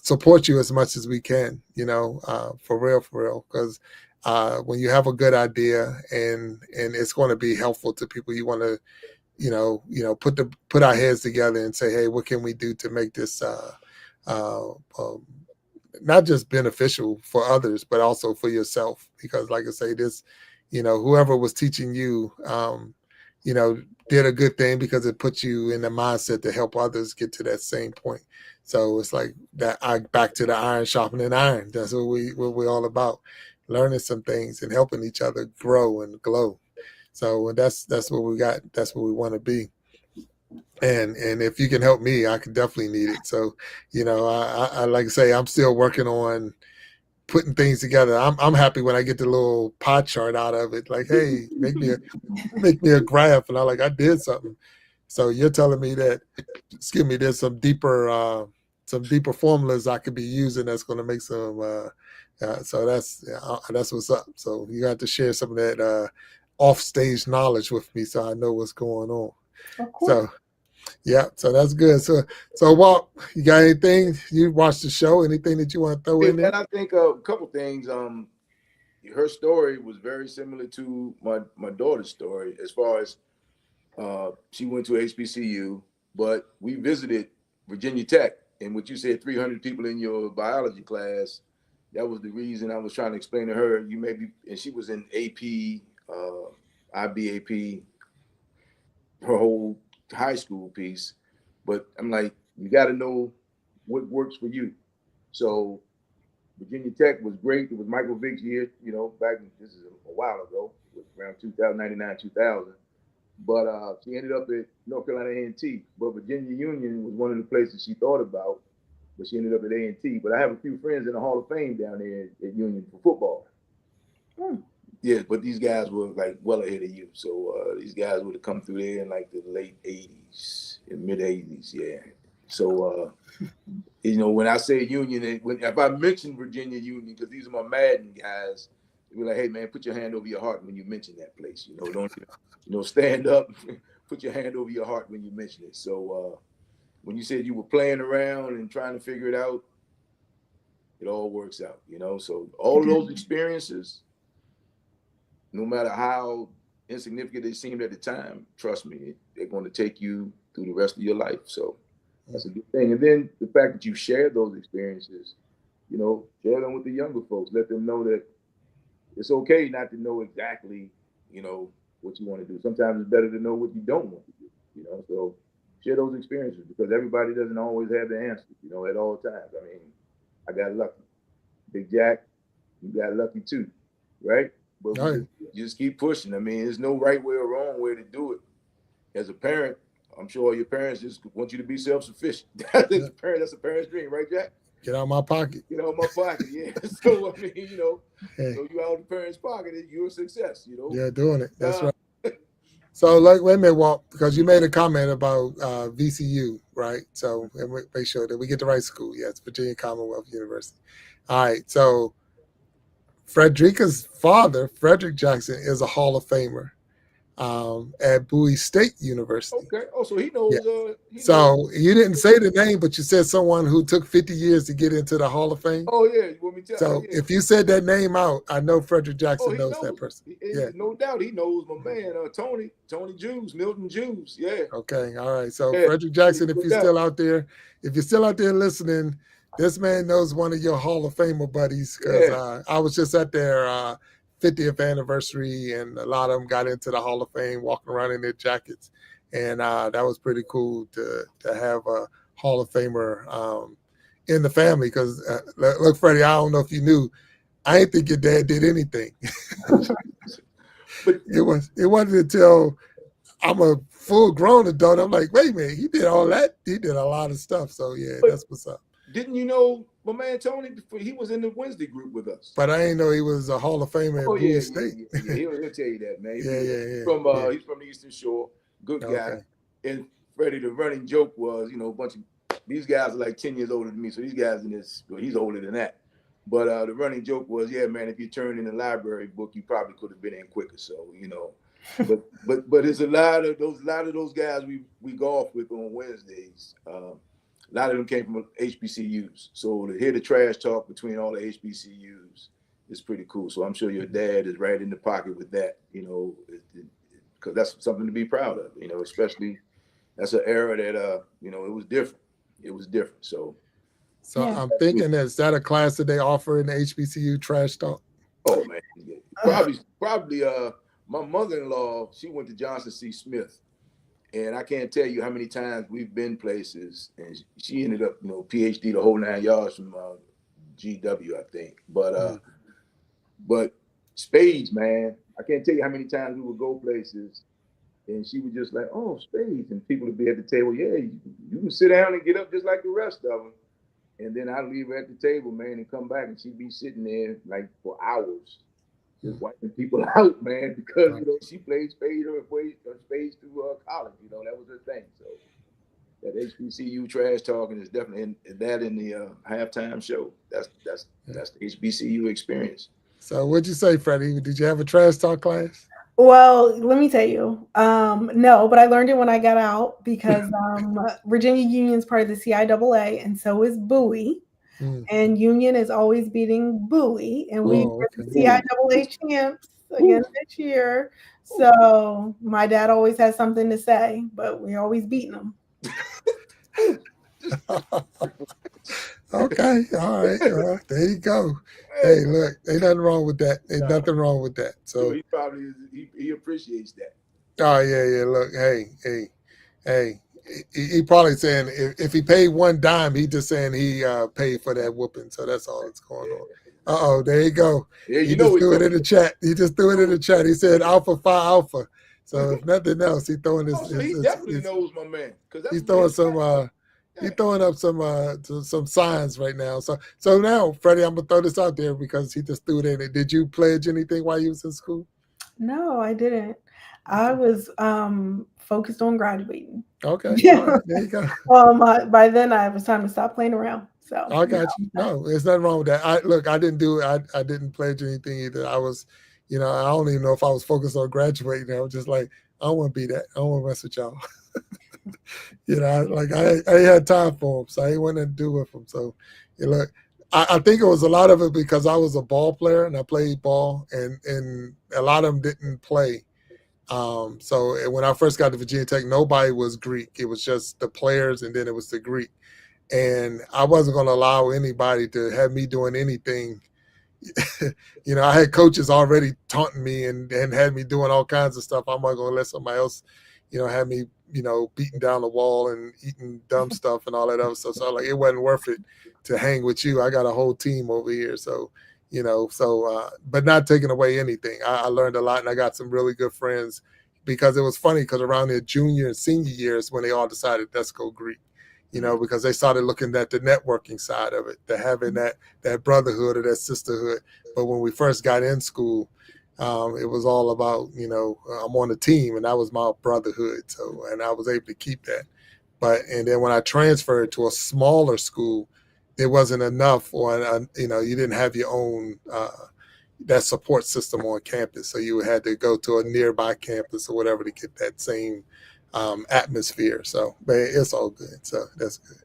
support you as much as we can, for real, because when you have a good idea and it's going to be helpful to people, you want to, put our heads together and say, hey, what can we do to make this uh, um, not just beneficial for others, but also for yourself? Because, like I say, this, whoever was teaching you, did a good thing because it puts you in the mindset to help others get to that same point. So it's like that. Back to the iron sharpening iron. That's what we're all about, learning some things and helping each other grow and glow. So that's what we got. That's what we want to be. And if you can help me, I can definitely need it. So, I like to say I'm still working on putting things together. I'm happy when I get the little pie chart out of it. Like, hey, make me a graph, and I did something. So you're telling me that, excuse me, there's some deeper formulas I could be using that's going to make some. So that's what's up. So you have to share some of that off stage knowledge with me, so I know what's going on. Of course. So yeah, so that's good. So Walt, you got anything? You watched the show? Anything that you want to throw in there? And I think a couple things. Her story was very similar to my daughter's story as far as she went to HBCU, but we visited Virginia Tech. And what you said, 300 people in your biology class, that was the reason I was trying to explain to her. And she was in AP, IBAP, her whole high school piece. But I'm like, you got to know what works for you. So Virginia Tech was great. It was Michael Vick's year, back this is a while ago, it was around 2099, 2000. But she ended up at North Carolina A&T. But Virginia Union was one of the places she thought about, but she ended up at A&T. But I have a few friends in the Hall of Fame down there at Union for football. Yeah, but these guys were like well ahead of you. So these guys would have come through there in like the late 80s and mid 80s. Yeah. So, when I say Union, if I mention Virginia Union, because these are my Madden guys, they'll be like, hey, man, put your hand over your heart when you mention that place. Don't stand up, put your hand over your heart when you mention it. So when you said you were playing around and trying to figure it out, it all works out, So all of those experiences, no matter how insignificant they seemed at the time, trust me, they're going to take you through the rest of your life. So that's a good thing. And then the fact that you share those experiences, share them with the younger folks. Let them know that it's okay not to know exactly, what you want to do. Sometimes it's better to know what you don't want to do, So share those experiences because everybody doesn't always have the answer, at all times. I mean, I got lucky. Big Jack, you got lucky too, right? But we just keep pushing. I mean, there's no right way or wrong way to do it. As a parent, I'm sure your parents just want you to be self-sufficient. That's a parent's dream, right, Jack? Get out of my pocket. Get out of my pocket, yeah. So, I mean, so you out of the parent's pocket, you're a success, Yeah, doing it. That's right. So, wait a minute, Walt, because you made a comment about VCU, right? So, make sure that we get the right school. Yes, Virginia Commonwealth University. All right. So, Frederica's father, Frederick Jackson, is a Hall of Famer at Bowie State University. Okay. Oh, so he knows. Yeah. So you didn't say the name, but you said someone who took 50 years to get into the Hall of Fame. Oh, yeah. You want me to tell So if you said that name out, I know Frederick Jackson knows that person. No doubt. He knows my man, Tony Jews, Milton Jews. Yeah. Okay. All right. So Frederick Jackson, if you're still out there listening, this man knows one of your Hall of Famer buddies because I was just at their 50th anniversary, and a lot of them got into the Hall of Fame, walking around in their jackets, and that was pretty cool to have a Hall of Famer in the family. Because look, Freddie, I don't know if you knew, I didn't think your dad did anything. But it wasn't until I'm a full-grown adult, I'm like, wait a minute, he did all that. He did a lot of stuff. So that's what's up. Didn't you know my man Tony? He was in the Wednesday group with us. But I didn't know he was a Hall of Famer at Bowie State. Yeah. He'll tell you that, man. He's from the Eastern Shore. Good guy. Okay. And Freddie, the running joke was, a bunch of these guys are like 10 years older than me. So these guys he's older than that. But the running joke was, yeah, man, if you turned in the library book, you probably could have been in quicker. So, but there's a lot of those guys we golf with on Wednesdays. A lot of them came from HBCUs. So to hear the trash talk between all the HBCUs is pretty cool. So I'm sure your dad is right in the pocket with that, because that's something to be proud of, especially that's an era that, it was different. It was different. So I'm thinking, is that a class that they offer in the HBCU trash talk? Oh, man. Probably my mother-in-law, she went to Johnson C. Smith. And I can't tell you how many times we've been places, and she ended up, PhD the whole 9 yards from GW, I think. But spades, man, I can't tell you how many times we would go places, and she would just like, oh, spades, and people would be at the table, yeah, you can sit down and get up just like the rest of them. And then I'd leave her at the table, man, and come back, and she'd be sitting there like for hours, just wiping people out, man, because she played spades through college. That was her thing. So that HBCU trash talking is definitely in the halftime show. That's the HBCU experience. So what'd you say, Freddie? Did you have a trash talk class? Well, let me tell you, no, but I learned it when I got out because Virginia Union is part of the CIAA, and so is Bowie. And Union is always beating Bowie, and we were the CIAA champs again this year. So my dad always has something to say, but we're always beating them. Okay, all right. Well, there you go. Hey, look, ain't nothing wrong with that. Ain't nothing wrong with that. So he probably he appreciates that. Oh yeah, yeah. Look, hey. He probably saying if he paid one dime, he just saying he paid for that whooping. So that's all that's going on. Oh, there you go. Yeah, He you know just it's threw it in coming. the chat. He just threw You it in know the it's chat. He coming. said Alpha Phi Alpha. So if nothing else, he throwing Oh, so he definitely knows my man, because that's he's where throwing he some at. he's Yeah. throwing up some signs right now. So now, Freddie, I'm gonna throw this out there because he just threw it in. Did you pledge anything while you was in school? No, I didn't. I was focused on graduating. Okay, all Yeah. right, there you go. By then I was time to stop playing around. So I no. got you. No, there's nothing wrong with that. I look, I didn't do it. I didn't pledge anything either. I was, I don't even know if I was focused on graduating. I was just like, I don't want to be that. I don't want to mess with y'all. I ain't had time for them, so I ain't want to do with them. So, look, I think it was a lot of it because I was a ball player and I played ball, and a lot of them didn't play. So when I first got to Virginia Tech, nobody was Greek. It was just the players, and then it was the Greek. And I wasn't going to allow anybody to have me doing anything. I had coaches already taunting me and had me doing all kinds of stuff. I'm not going to let somebody else, have me, beating down the wall and eating dumb stuff and all that other stuff. So like, it wasn't worth it to hang with you. I got a whole team over here. So, but not taking away anything. I learned a lot and I got some really good friends because it was funny because around their junior and senior years when they all decided, let's go Greek. Because they started looking at the networking side of it, the having that brotherhood or that sisterhood. But when we first got in school, it was all about, I'm on a team and that was my brotherhood. So, and I was able to keep that. And then when I transferred to a smaller school, it wasn't enough, or, you didn't have your own, that support system on campus. So you had to go to a nearby campus or whatever to get that same atmosphere. So, but it's all good. So that's good.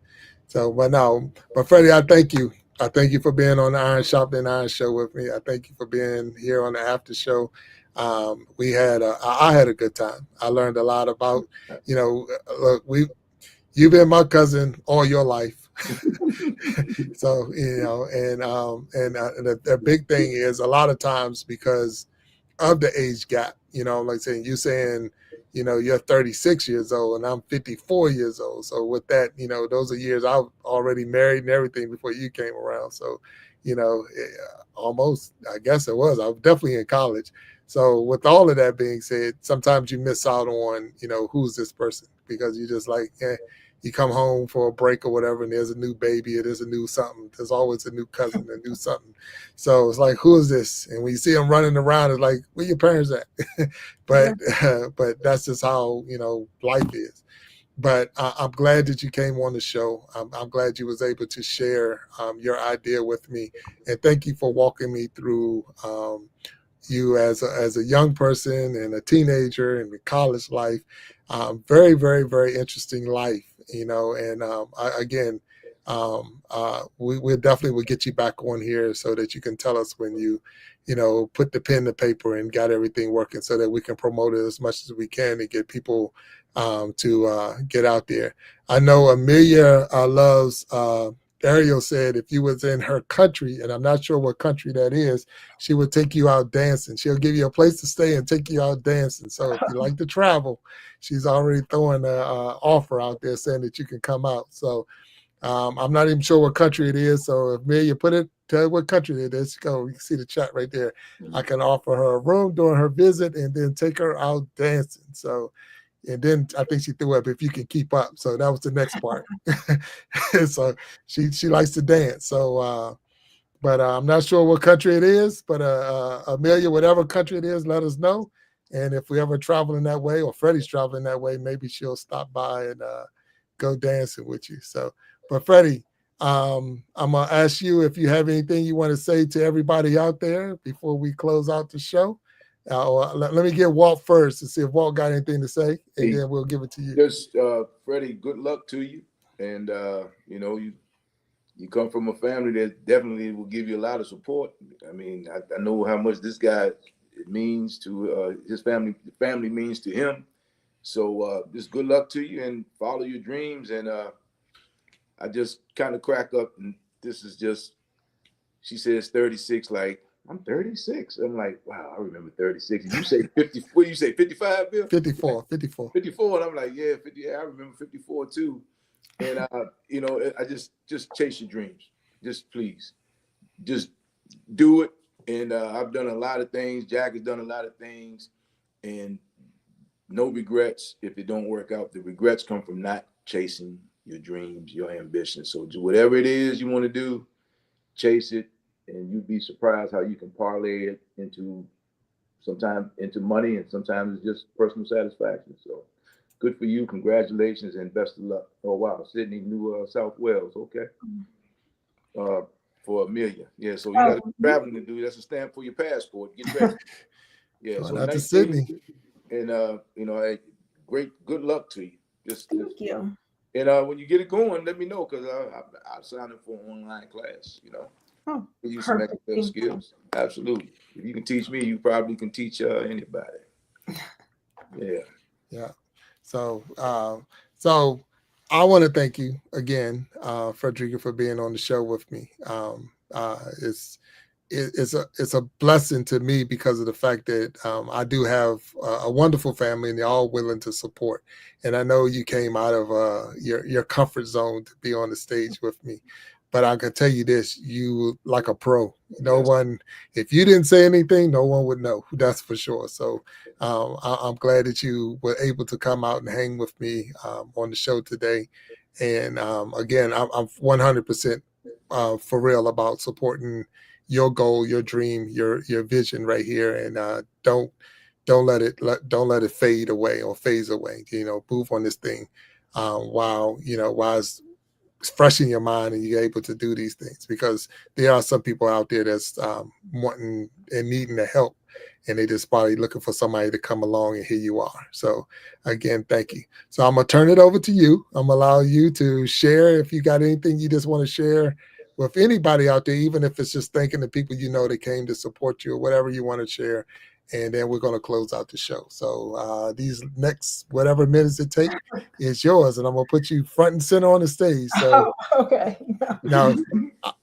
So, but no, but Freddie, I thank you. I thank you for being on the Iron Sharpening Iron show with me. I thank you for being here on the after show. I had a good time. I learned a lot about, look, you've been my cousin all your life. So, and the big thing is a lot of times because of the age gap. Like saying you saying, you're 36 years old and I'm 54 years old. So with that, those are years I was already married and everything before you came around. So, almost, I guess it was. I was definitely in college. So with all of that being said, sometimes you miss out on, who's this person because you just like, you come home for a break or whatever, and there's a new baby or there's a new something. There's always a new cousin, a new something. So it's like, who is this? And when you see them running around, it's like, where your parents at? but Yeah. but that's just how life is. But I'm glad that you came on the show. I'm glad you was able to share your idea with me, and thank you for walking me through you as a young person and a teenager and the college life. Very, very, very interesting life, And again, we definitely will get you back on here so that you can tell us when you, put the pen to paper and got everything working, so that we can promote it as much as we can and get people to get out there. I know Amelia loves. Ariel said if you was in her country, and I'm not sure what country that is, she would take you out dancing. She'll give you a place to stay and take you out dancing. So if you like to travel, she's already throwing an offer out there saying that you can come out. So I'm not even sure what country it is. So if Amelia put it, tell what country it is. Go, you can see the chat right there. I can offer her a room during her visit and then take her out dancing. So, and then I think she threw up if you can keep up. So that was the next part. So she likes to dance. So but I'm not sure what country it is. But Amelia, whatever country it is, let us know. And if we ever traveling that way, or Freddie's traveling that way, maybe she'll stop by and go dancing with you. So, but Freddie, I'm gonna ask you if you have anything you want to say to everybody out there before we close out the show. Let me get Walt first to see if Walt got anything to say, and Hey, then we'll give it to you. just Freddie, good luck to you, and you come from a family that definitely will give you a lot of support. I mean, I know how much this guy means to his family. Family means to him. So just good luck to you and follow your dreams. And I just kind of crack up, and this is just, she says 36, like I'm 36. I'm like, wow, I remember 36. And you say 50, what do you say, 55, Bill? 54. 54. And I'm like, yeah, 50, yeah, I remember 54 too. And you know, I just chase your dreams. Just please. Just do it. And I've done a lot of things. Jack has done a lot of things. And no regrets if it don't work out. The regrets come from not chasing your dreams, your ambitions. So do whatever it is you want to do, chase it, and you'd be surprised how you can parlay it into sometimes into money, and sometimes it's just personal satisfaction. So good for you. Congratulations and best of luck. Oh wow, Sydney, New South Wales. Okay. For Amelia. Yeah, so you got traveling to do. That's a stamp for your passport. Get ready. Yeah, Going so out to nice Sydney. and you know, hey, good luck to you. Thank you. And when you get it going, let me know because I'll sign up for an online class. You know, Oh, give you some extra skills. Absolutely. If you can teach me, you probably can teach anybody. Yeah. Yeah. So, so I want to thank you again, Frederica, for being on the show with me. It's a blessing to me because of the fact that I do have a wonderful family and they're all willing to support. And I know you came out of your comfort zone to be on the stage with me. But I can tell you this, you like a pro. No one, if you didn't say anything, no one would know. That's for sure. So I'm glad that you were able to come out and hang with me on the show today. And again, I'm 100% for real about supporting your goal, your dream, your vision right here, and don't let it fade away or phase away. You know, move on this thing while it's fresh in your mind and you're able to do these things, because there are some people out there that's wanting and needing the help, and they just probably looking for somebody to come along, and here you are. So again, thank you. So I'm gonna turn it over to you. I'm gonna allow you to share if you got anything you just want to share with anybody out there, even if it's just thanking the people you know that came to support you or whatever you want to share. And then we're going to close out the show. So these next whatever minutes it take is yours, and I'm going to put you front and center on the stage. So okay. now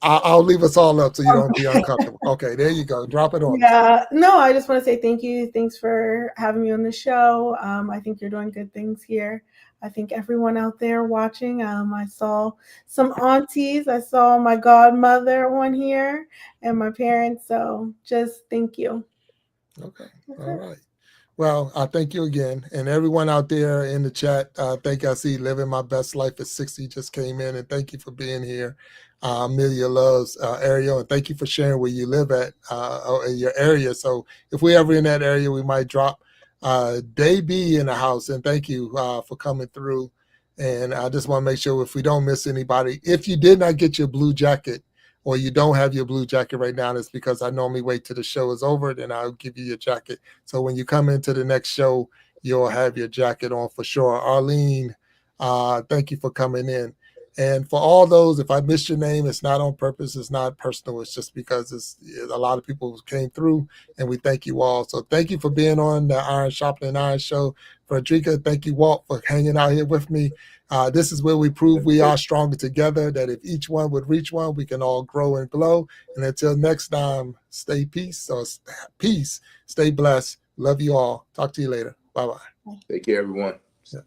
I'll leave us all up so you don't be uncomfortable. Okay, there you go. Drop it on. Yeah, no, I just want to say thank you. Thanks for having me on the show. I think you're doing good things here. I think everyone out there watching, I saw some aunties. I saw my godmother on here and my parents. So just thank you. Okay. All right. Well, I thank you again. And everyone out there in the chat, thank you. I see Living My Best Life at 60 just came in, and thank you for being here. Amelia loves Ariel, and thank you for sharing where you live at in your area. So if we're ever in that area, we might drop Day B in the house. And thank you for coming through. And I just want to make sure if we don't miss anybody, if you did not get your blue jacket, or you don't have your blue jacket right now, it's because I normally wait till the show is over, then I'll give you your jacket. So when you come into the next show, you'll have your jacket on for sure. Arlene, thank you for coming in. And for all those, if I missed your name, it's not on purpose. It's not personal. It's just because it's a lot of people came through, and we thank you all. So thank you for being on the Iron Sharpening Iron show. Frederica, thank you, Walt, for hanging out here with me. This is where we prove we are stronger together, that if each one would reach one, we can all grow and glow. And until next time, stay peace. Stay blessed. Love you all. Talk to you later. Bye-bye. Take care, everyone. Yeah.